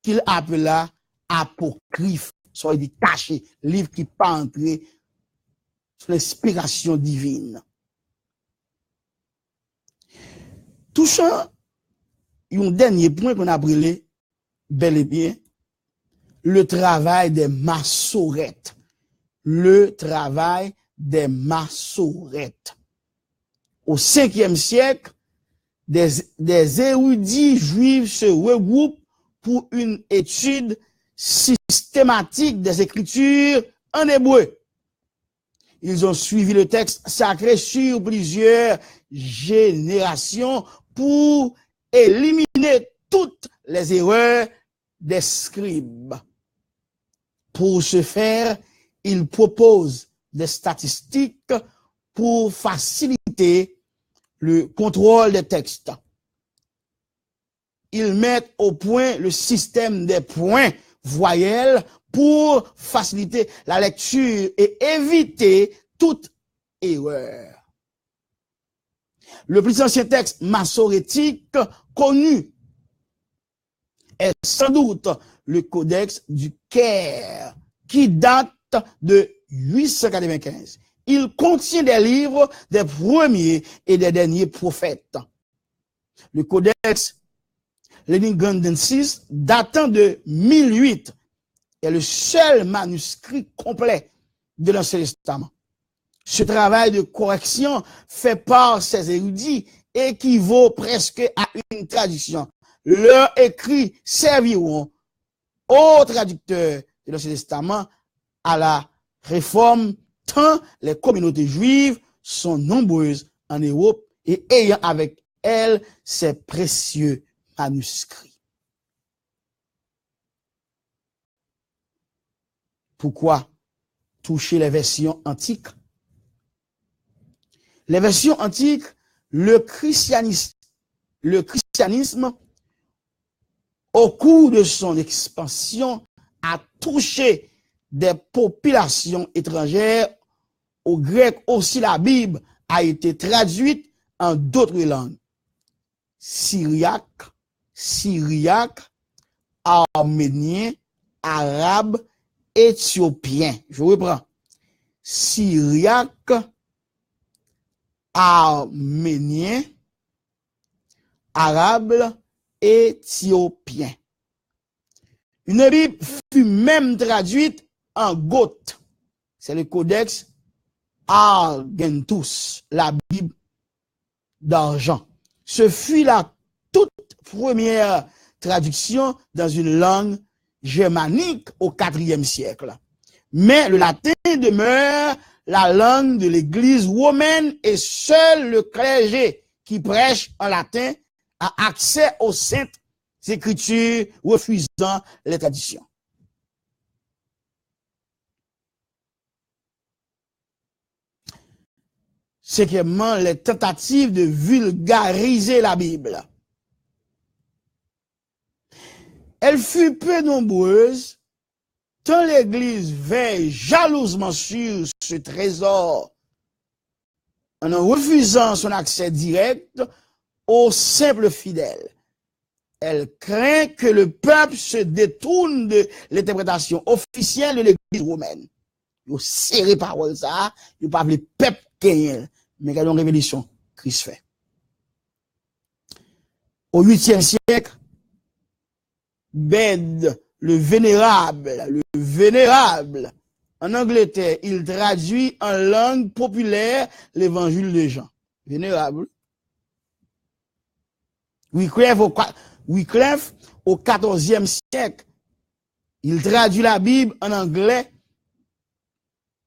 S1: qu'il appela apocryphes, soit dit cachés, livres qui pas entrés sous l'inspiration divine. Touchant un dernier point qu'on a brûlé, bel et bien, le travail des massorettes. Le travail des massorettes. Au 5e siècle, des érudits juifs se regroupent pour une étude systématique des Écritures en hébreu. Ils ont suivi le texte sacré sur plusieurs générations pour éliminer toutes les erreurs des scribes. Pour ce faire, ils proposent des statistiques pour faciliter le contrôle des textes. Ils mettent au point le système des points voyelles pour faciliter la lecture et éviter toute erreur. Le plus ancien texte massorétique connu est sans doute le Codex du Caire, qui date de 895. Il contient des livres des premiers et des derniers prophètes. Le Codex Leningrandensis, datant de 1008, est le seul manuscrit complet de l'Ancien Testament. Ce travail de correction fait par ces érudits équivaut presque à une traduction. Leurs écrits serviront aux traducteurs de l'Ancien Testament à la réforme, tant les communautés juives sont nombreuses en Europe et ayant avec elles ces précieux manuscrits. Pourquoi toucher les versions antiques? Les versions antiques, le christianisme, au cours de son expansion, a touché des populations étrangères. Au grec aussi, la Bible a été traduite en d'autres langues. Syriaque, arménien, arabe, éthiopien. Je reprends. Syriaque, arménien, arabe, éthiopien. Une Bible fut même traduite en goth. C'est le Codex Argentus, la Bible d'argent. Ce fut la toute première traduction dans une langue germanique au IVe siècle. Mais le latin demeure la langue de l'Église romaine et seul le clergé qui prêche en latin a accès aux saintes écritures, refusant les traditions. Cinquièmement, les tentatives de vulgariser la Bible. Elle fut peu nombreuse, tant l'Église veille jalousement sur ce trésor en refusant son accès direct aux simples fidèles. Elle craint que le peuple se détourne de l'interprétation officielle de l'Église romaine. Ils ont serré parole ça, ils pas le peuple gagner, mais quelle révélation Christ fait. Au 8e siècle, Bède, le vénérable, en Angleterre, il traduit en langue populaire l'évangile de Jean. Vénérable. Wycliffe, au 14e siècle, il traduit la Bible en anglais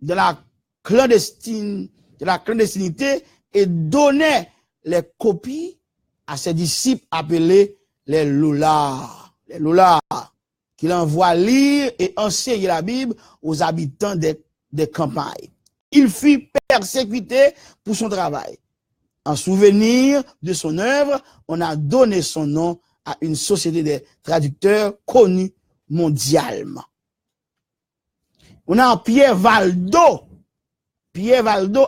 S1: de la clandestinité et donnait les copies à ses disciples appelés les lollards. Les lollards, qu'il envoie lire et enseigner la Bible aux habitants des campagnes. Il fut persécuté pour son travail. En souvenir de son œuvre, on a donné son nom à une société de traducteurs connue mondialement. On a Pierre Valdo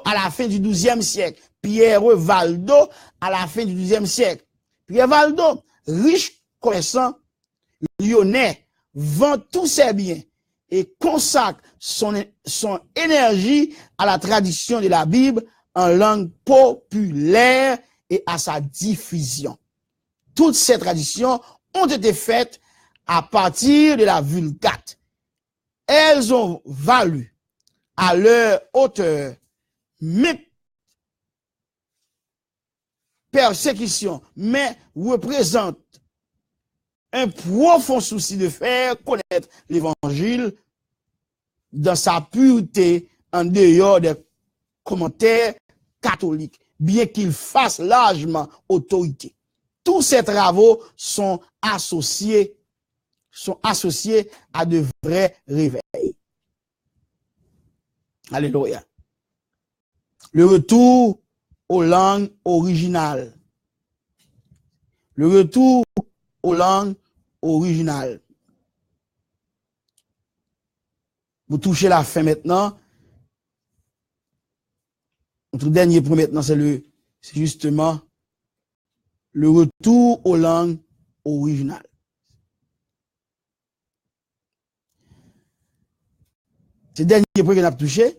S1: à la fin du XIIe siècle. Pierre Valdo à la fin du XIIe siècle. Pierre Valdo, riche commerçant lyonnais, vend tous ses biens et consacre son énergie à la tradition de la Bible en langue populaire et à sa diffusion. Toutes ces traditions ont été faites à partir de la Vulgate. Elles ont valu à leur auteur persécution, mais représentent un profond souci de faire connaître l'évangile dans sa pureté en dehors des commentaires catholiques, bien qu'il fasse largement autorité. Tous ces travaux sont associés à de vrais réveils. Alléluia. Le retour aux langues originales. Le retour aux langues originales. Vous touchez la fin maintenant. Notre dernier point maintenant, c'est justement le retour aux langues originales. C'est le dernier point qu'on a touché.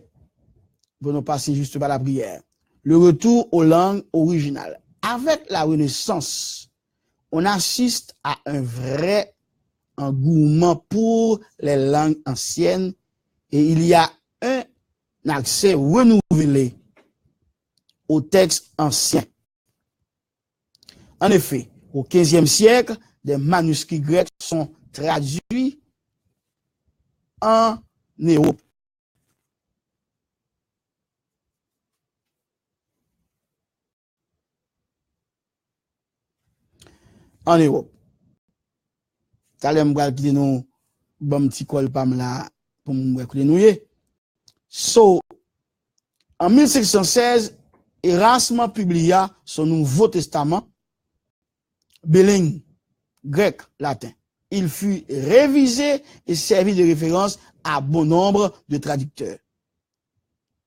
S1: Pour nous passer juste par la prière. Le retour aux langues originales. Avec la Renaissance, on assiste à un vrai engouement pour les langues anciennes et il y a un accès renouvelé aux textes anciens. En effet, au XVe siècle, des manuscrits grecs sont traduits en Europe. En Europe. Talem bral ki nou bon petit col pam la pour me écouter. So, en 1616, Erasme publia son Nouveau Testament, bilingue, grec, latin. Il fut révisé et servi de référence à bon nombre de traducteurs.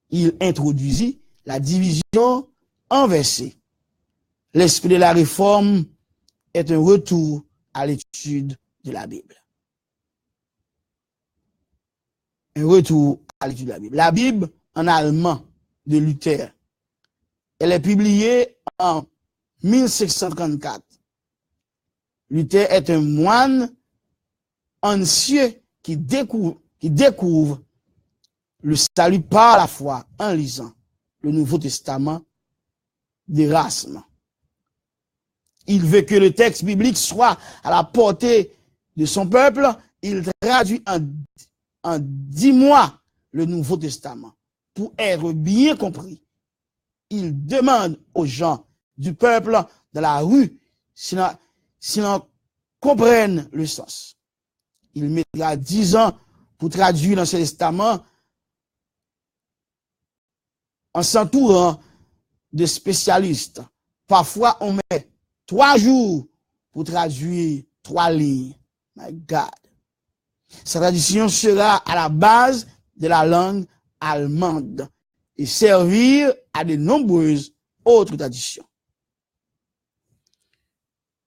S1: Il introduisit la division en versets. L'esprit de la réforme est un retour à l'étude de la Bible. Un retour à l'étude de la Bible. La Bible en allemand de Luther, elle est publiée en 1534. Luther est un moine ancien qui découvre le salut par la foi en lisant le Nouveau Testament d'Erasme. Il veut que le texte biblique soit à la portée de son peuple. Il traduit en 10 mois le Nouveau Testament pour être bien compris. Il demande aux gens du peuple de la rue s'ils comprennent le sens. Il mettra 10 ans pour traduire l'Ancien Testament en s'entourant de spécialistes. Parfois, on met 3 jours pour traduire 3 lignes. My God. Sa traduction sera à la base de la langue allemande et servir à de nombreuses autres traditions.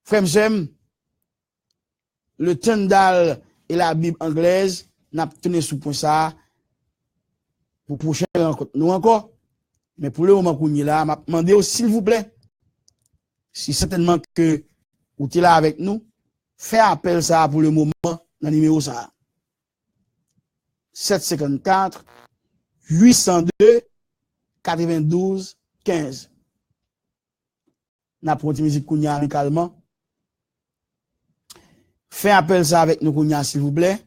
S1: Frères, le Tyndale et la Bible anglaise n'a pas tenu sous point ça pour prochaine rencontre. Nous encore, mais pour le moment qu'on est là, m'a demandé s'il vous plaît, si certainement que vous êtes là avec nous, faites appel ça pour le moment dans le numéro ça. 754 802 92 15. N'a pas de musique Kounia amicalement. Faites appel ça avec nous Kounia s'il vous plaît.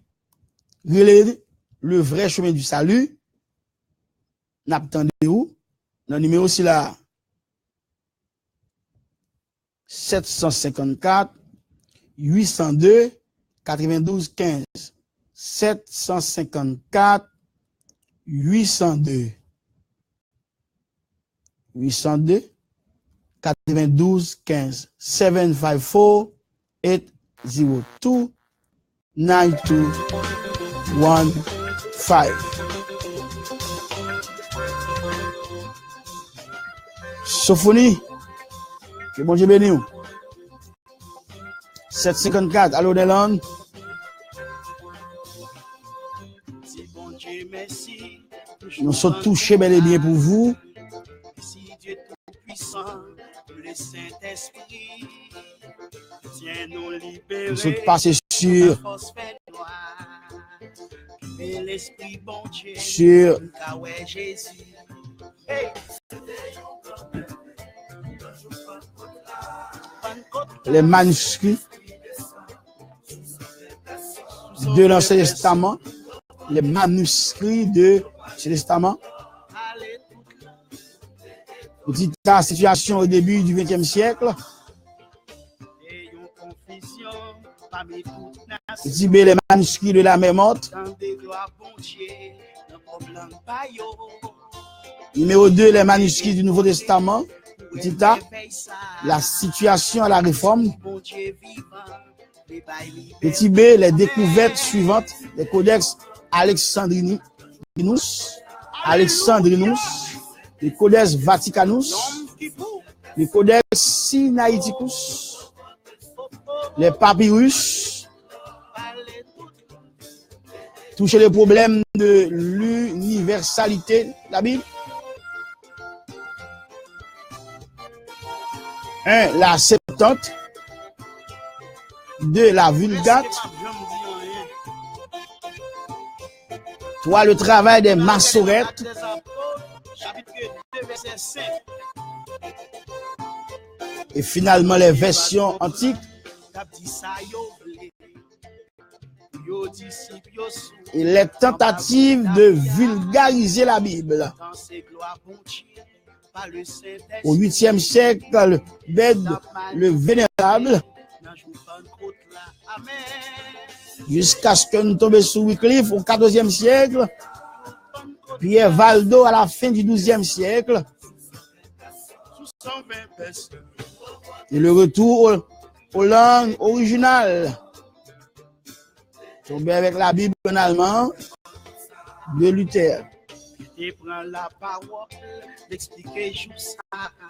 S1: Relais le vrai chemin du salut. N'attendez-vous dans le numéro aussi là. 754 802 92 15. 754 802 92 15. 754 802 9215. Sophonie, que bon Dieu bénisse. 754, allô Delon. Nous sommes touchés bel et bien pour vous. Si Dieu tout-puissant, le Saint-Esprit, tiens-nous libérés. Nous sommes passés sur les manuscrits de l'Ancien Testament, les manuscrits de l'Ancien Testament. Petite situation au début du XXe siècle. Les manuscrits de la Mémoire. Numéro 2, les manuscrits du Nouveau Testament. Petit A, la situation à la réforme. Petit B, les découvertes suivantes, les codex Alexandrinus, les codex Vaticanus, les codex Sinaiticus, les papyrus. Toucher les problèmes de l'universalité de la Bible. 1. La Septante. 2. La Vulgate. 3. Le travail des massorettes. Et finalement, les versions antiques. Et les tentatives de vulgariser la Bible. Au 8e siècle, Bède le Vénérable, jusqu'à ce que nous tombions sur Wycliffe au 14e siècle, Pierre Valdo à la fin du 12e siècle, et le retour aux langues originales. Tombé avec la Bible en allemand de Luther.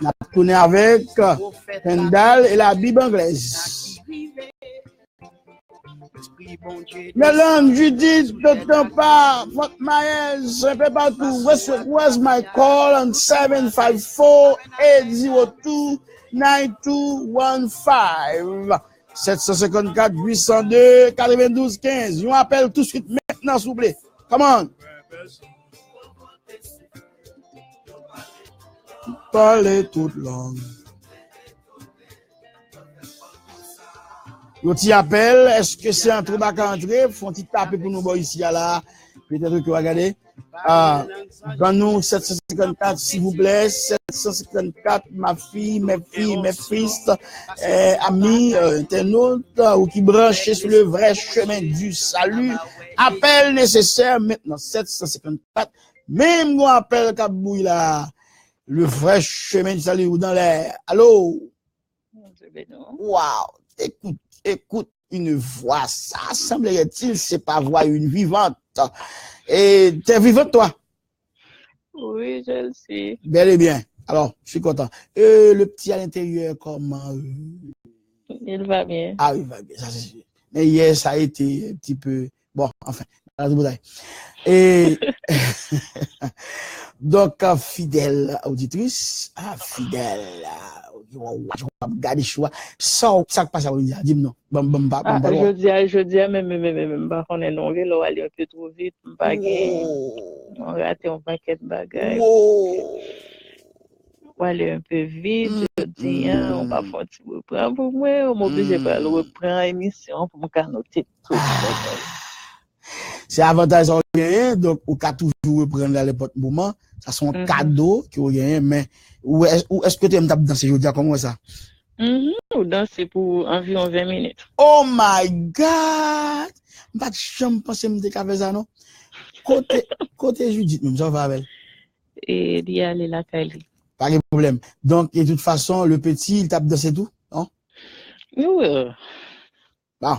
S1: On a tourné avec Pendal et la Bible anglaise. Melon, Judith, Dr. Pa, Fort Myers, un peu partout. Where's my call on 754-802-9215. 754 802 92 15. On appelle tout de suite maintenant, s'il vous plaît. Come on. Parlez toute langue. Yo t'y appelle, est-ce que c'est un trou à entrer? Font-ils taper pour nous ici là? Peut-être que vous regardez. Donne-nous 754, s'il vous plaît. 754, ma fille, mes fils, amis, internautes, ou qui branchent sur le vrai chemin du salut. Appel nécessaire maintenant, 754. Même qu'on appelle Kabouille là, le vrai chemin du salut ou dans l'air. Allô? Wow! Écoute une voix. Ça semblerait-il, c'est pas voix une vivante. Et t'es vivante, toi?
S2: Oui, je le sais.
S1: Bel et bien. Alors, je suis content. Le petit à l'intérieur, comment?
S2: Il va bien.
S1: Ah, il va bien, ça c'est sûr. Mais hier, ça a été un petit peu... Bon, enfin, et donc, fidèle auditrice, fidèle, je vais regarder choix. Ça passe à vous dire, dis-moi non.
S2: Je dis, même, on est non, vélo, aller un peu trop vite, on rate un paquet de bagages. On aller un peu vite, je dis, on va faire un petit reprendre pour moi, on m'oblige pas le reprendre émission pour me noter tout.
S1: C'est avantage au gain, donc on peut toujours reprendre à n'importe moment. Ça sont cadeaux qui ont gagné, mais où est-ce que tu aimes danser aujourd'hui comment ça?
S2: Ou danser pour environ 20 minutes.
S1: Oh my God! Pas de chambre penser me faire ça non? Côté Judith, même ça va avec.
S2: Et d'y aller la Cali.
S1: Pas de problème. Donc de toute façon, le petit, il tape danser tout, non?
S2: Oui.
S1: Bon.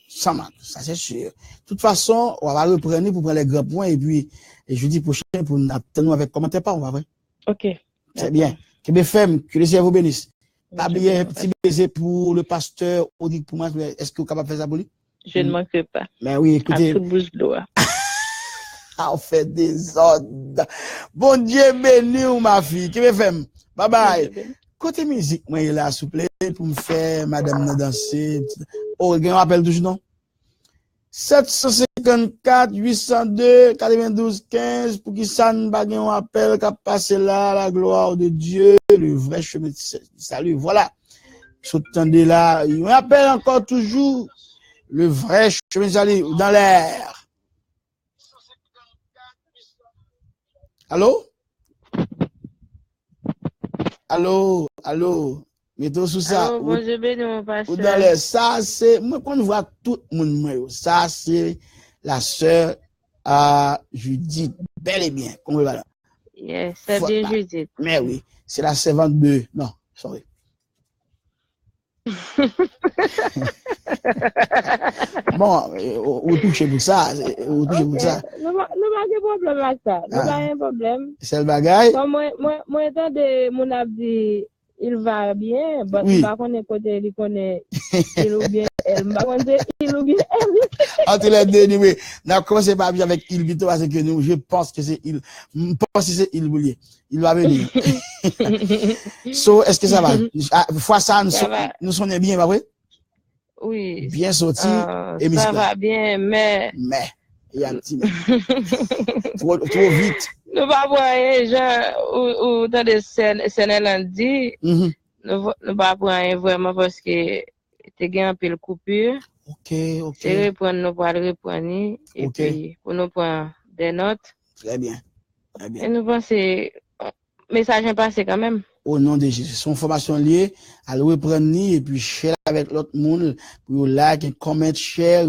S1: Ça marche, ça c'est sûr. De toute façon, on va reprendre pour prendre les grands points et puis jeudi prochain pour nous attendre avec commentaire pas, on va vrai.
S2: OK.
S1: C'est bien. Que BFM, que le Seigneur vous bénisse. Pas bien un petit baiser pour le pasteur Audric pour moi. Est-ce que vous êtes capable de faire ça pour lui?
S2: Je ne manquerai pas.
S1: Mais oui, écoutez.
S2: À toute bouche d'eau.
S1: On fait des ordres. Bon Dieu béni ma fille. Que BFM. Bye bye. Côté musique, moi il est là, s'il vous plaît, pour me faire madame danser. Oh, il appelle toujours non? 754 802 92 15 pour qui ça ne pas un appel qui a passé là, la gloire de Dieu, le vrai chemin de salut. Voilà. S'entendez là, il appelle encore toujours le vrai chemin de salut dans l'air. Allô? Allô? Mettons sous ça.
S2: Alors, bon, je bénis mon pasteur.
S1: Dans l'air. Ça, c'est, moi, quand on voit tout le monde, ça, c'est la sœur Judith, bel et bien.
S2: Yes, c'est bien Judith.
S1: Mais oui, c'est la servante de... Non, sorry. Bon, vous touchez pour ça. Vous touchez pour ça.
S2: Nous pas de problème avec ça. Nous pas un problème.
S1: C'est le bagaille.
S2: Moi, étant de mon abdi, il va bien. Mais
S1: Oui.
S2: pas qu'on est côté, il connaît il ou bien elle. Pas qu'on est il ou bien elle.
S1: Entre les deux, oui. On commencé par bien avec il, Vito, parce que nous, je pense que c'est il. Je pense que c'est il, Boulier. Il va venir. So, est-ce que ça va? Fois ça, nous sommes bien, pas vrai?
S2: Oui.
S1: Bien sorti.
S2: Ça va bien, mais.
S1: Il y a un petit trop vite.
S2: Nous pas voir genre ou dans des scènes lundi. Nous pas voir vraiment parce que t'es gain un peu le coupure.
S1: OK.
S2: C'est reprendre nous pour reprendre et puis pour nous prendre des notes.
S1: Très bien.
S2: Et nous pensons message est passé quand même.
S1: Au nom de Jésus. Son formation liée à le reprendre et puis share avec l'autre monde pour like, comment, share,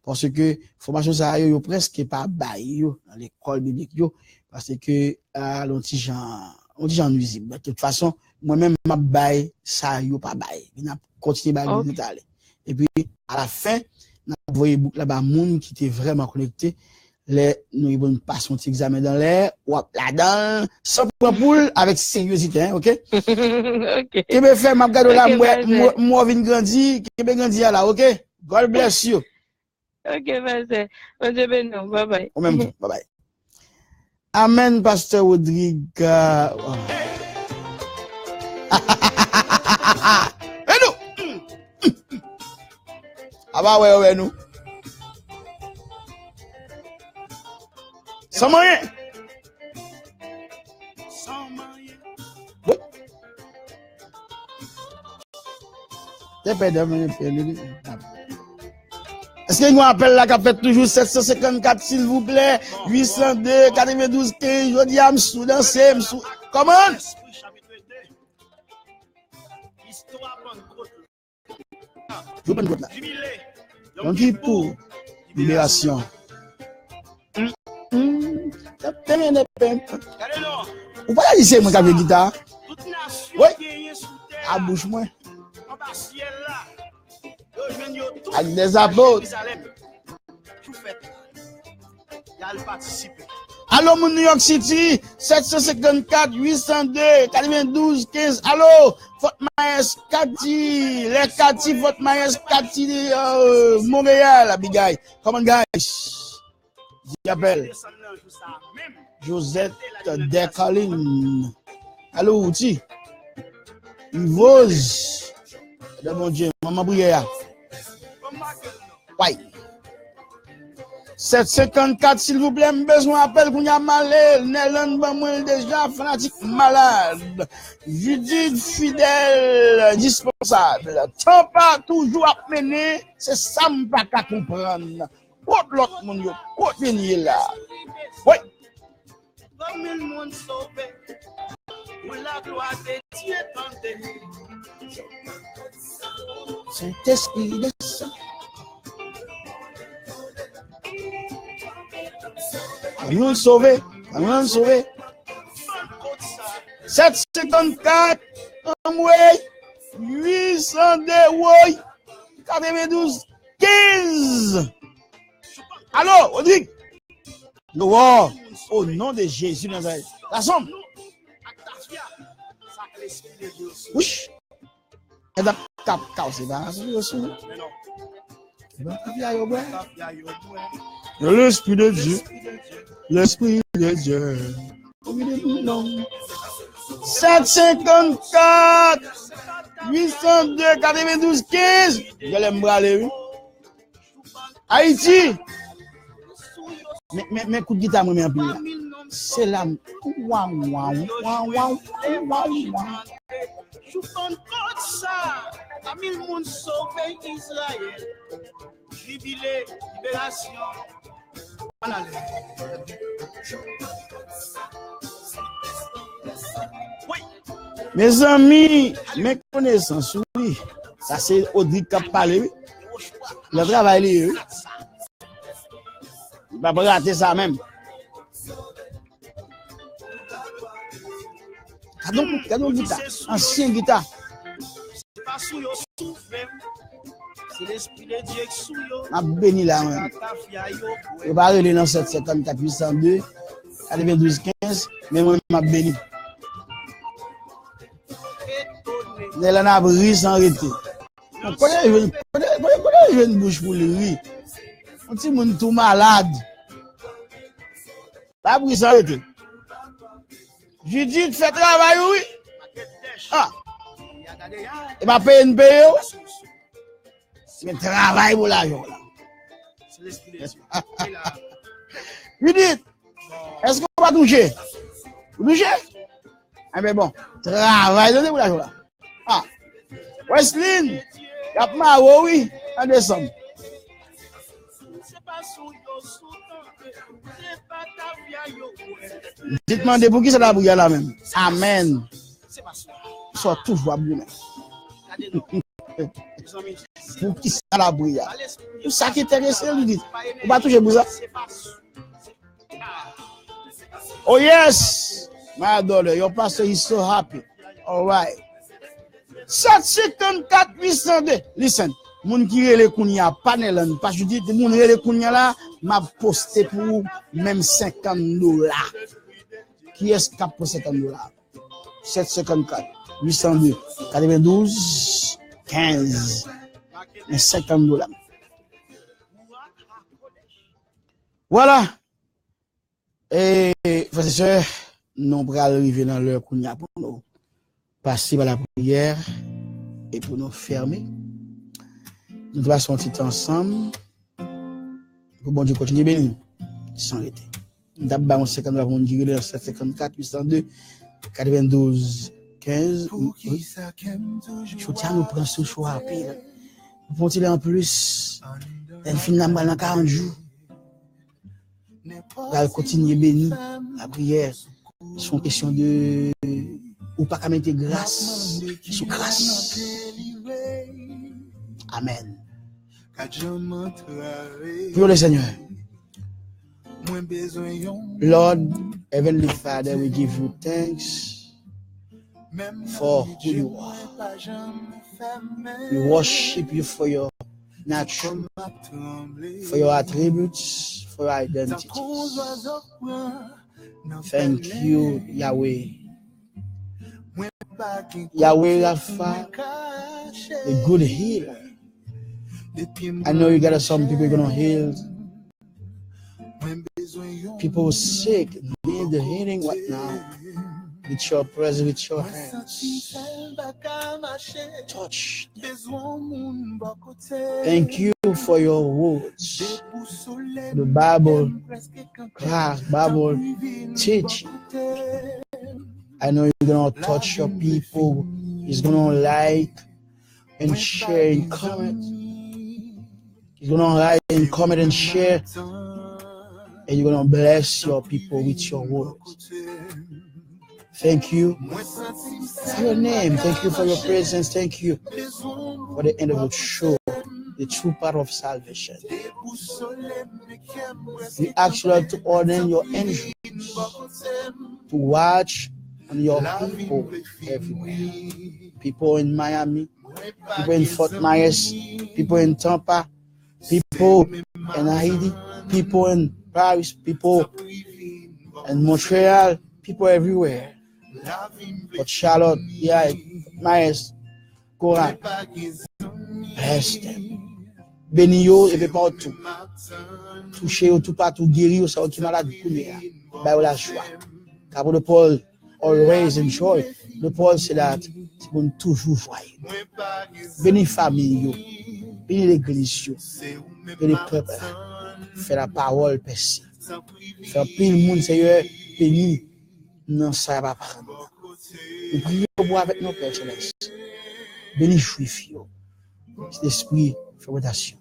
S1: parce que formation ça yo presque pas bail yo dans l'école biblique yo parce que on dit gens nuisible. De toute façon, moi-même m'a bail ça yo pas bail. Il a continué bail aller. Et puis à la fin, on a envoyé boucle là-bas monde qui était vraiment connecté. Nous avons passé un petit examen dans l'air, ou là-dedans, sans point poule, avec sérieuxité, hein, ok?
S2: Ok.
S1: Et bien, fait, m'a gado là, moi, vin grandi, qui ben grandi là, ok? God bless you.
S2: Ok, merci. Bonne journée, bye bye.
S1: Au même temps, bye bye. Amen, Pasteur Rodrigue. Et nous! Ah bah ouais, nous. Sans moyen. Oui. Est-ce qu'il y a un appel là qui fait toujours 754, s'il vous plaît? 802, 92, 15, je dis à m'sou, danser, m'sou. Comment? Je prends une côte là. On dit pour libération. Ou pas y c'est moi qui avez guitare? Oui. À bouche moi. Avec des apôtres. Allô, mon New York City, 754, 802, 92, 15. Allô, Fort Myers, Cathy, les Cathy, Fort Myers, Cathy, Montréal, big guy. Come on, guys. J'appelle Josette Decaline. Allô, outil. Yvose. De mon Dieu, maman Brière. Ouais. 754, s'il vous plaît, besoin d'appel qu'on y a malé. Nélan, moi déjà fanatique malade. Judith fidèle, indispensable. Tant pas toujours à mener, c'est ça me pas qu'à comprendre. Côte l'autre monde yo, côte venir là. Oui. Comme le monde sauvé. Pour la gloire de Dieu tendez. Saint-Esprit descend. Nous sauvé, nous sauvé. 754 way 802 way 92 15. Allô, Rodrigue. Wow. Au nom de Jésus Nazareth. La somme. Oui. Et dans cap c'est pas l'esprit de Dieu. L'esprit de Dieu. 754 802 92 15. Je l'aime braler. Haïti. Mais coup de guitare, moi, c'est là. Waouh. Ça, mille monde sauvé Israël. Jubilé, libération. Oui. Mes amis, mes connaissances, oui. Ça, c'est Audrey qui a parlé. Le travail, oui. Il va pas rater ça même. Cadon guitare, ancien guitare.
S3: C'est pas sous yo souffle. C'est l'esprit de Dieu qui sous yo.
S1: M'a béni là, man. Je vais aller dans 754 802, 92 15, mais moi, m'a béni. Là, on a brisé sans arrêter. Quand je viens de bouche pour le riz, on dit que tout malade. Pas brisé sans arrêter. Judith fait travail, oui. Ah. Et ma paye une paye. Mais travail pour l'argent. Judith, est-ce qu'on va toucher? Vous touchez? Ah, mais bon, travail, donnez-vous l'argent là. Ah, Wesley, y a pas oui, en décembre. Dites-moi pour qui ça la bouille là même. Amen. Soit toujours abonné. Pour qui ça la bouille? Tout ça qui intéresse, lui dit. On va toucher pour ça. Oh yes, my daughter, your pastor is so happy. All right. 754 802. Listen, moun qui rele kounya panel parce que dit moun rele kounya là m'a posté pour même $50. Qui est-ce qui a pour $50? 754 802 92 15 et $50. Voilà. Et frères et sœurs, nous allons arriver dans l'heure kounya pour nous passer par la prière et pour nous fermer. Nous devons sortir ensemble pour bon Dieu continuer béni sans arrêter. D'abord, $50 pour nous dire 754 802 92 15. Je tiens à nous prendre ce choix rapide. Nous pouvons tirer en plus. Elle finit dans 40 jours. Nous allons continuer béni la prière. C'est une question de ou pas qu'à mettre grâce sous grâce. Amen. Prions le Seigneur. Lord, Heavenly Father, we give you thanks for who you are. We worship you for your nature, for your attributes, for your identities. Thank you, Yahweh. Yahweh Rapha, the good healer. I know you got some people you're gonna heal. People sick need the healing right now. With your presence, with your hands. Touch them. Thank you for your words. The Bible class, Bible teaching. I know you're gonna touch your people. He's gonna like and share and comment. He's gonna like and comment and share. And you're gonna bless your people with your words. Thank you for your name. Thank you for your presence. Thank you for the end of the show, the true part of salvation. We ask you, Lord, to order your angels to watch on your people everywhere. People in Miami, people in Fort Myers, people in Tampa, people in Haiti, people in Paris, people in Montreal, people everywhere. But Charlotte, yeah, Myers, Coran, bless them. Bénis yo et partout. Touchez tout partout, guérir ça qui malade couler. Bah la joie. Car pour le Paul always enjoy. Le Paul c'est that c'est bon toujours joyeux. Bénis famille yo. Bénis l'église yo. Bénis peuple. Fais la parole percer. Fais pile monde Seigneur béni. Non ça va pas. Nous prions pour avec nos pères célestes. Bénis juifs yo. L'esprit fait rotation.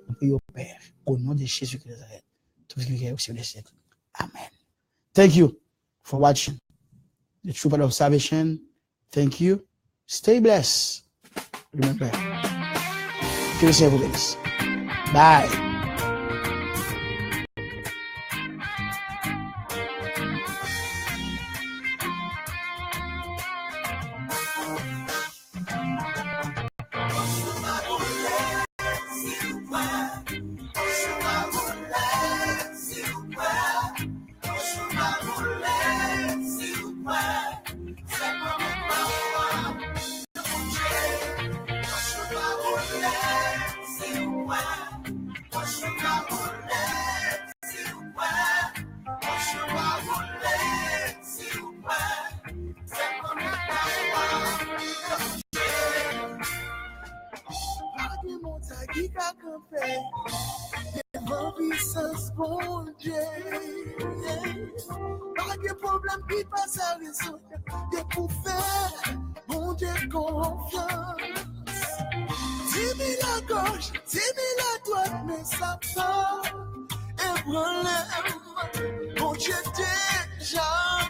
S1: Nous prions Père au nom de Jésus de Nazareth. Tout ce qui est au ciel des siècles. Amen. Thank you for watching the true part of salvation. Thank you. Stay blessed. Remember. Que le Seigneur vous bénisse. Bye.
S4: Pas de problème qui passe à résoudre, de pour faire, mon Dieu, confiance. 10 000 à gauche, 10 000 à droite, mais ça part, et problème, mon Dieu, déjà.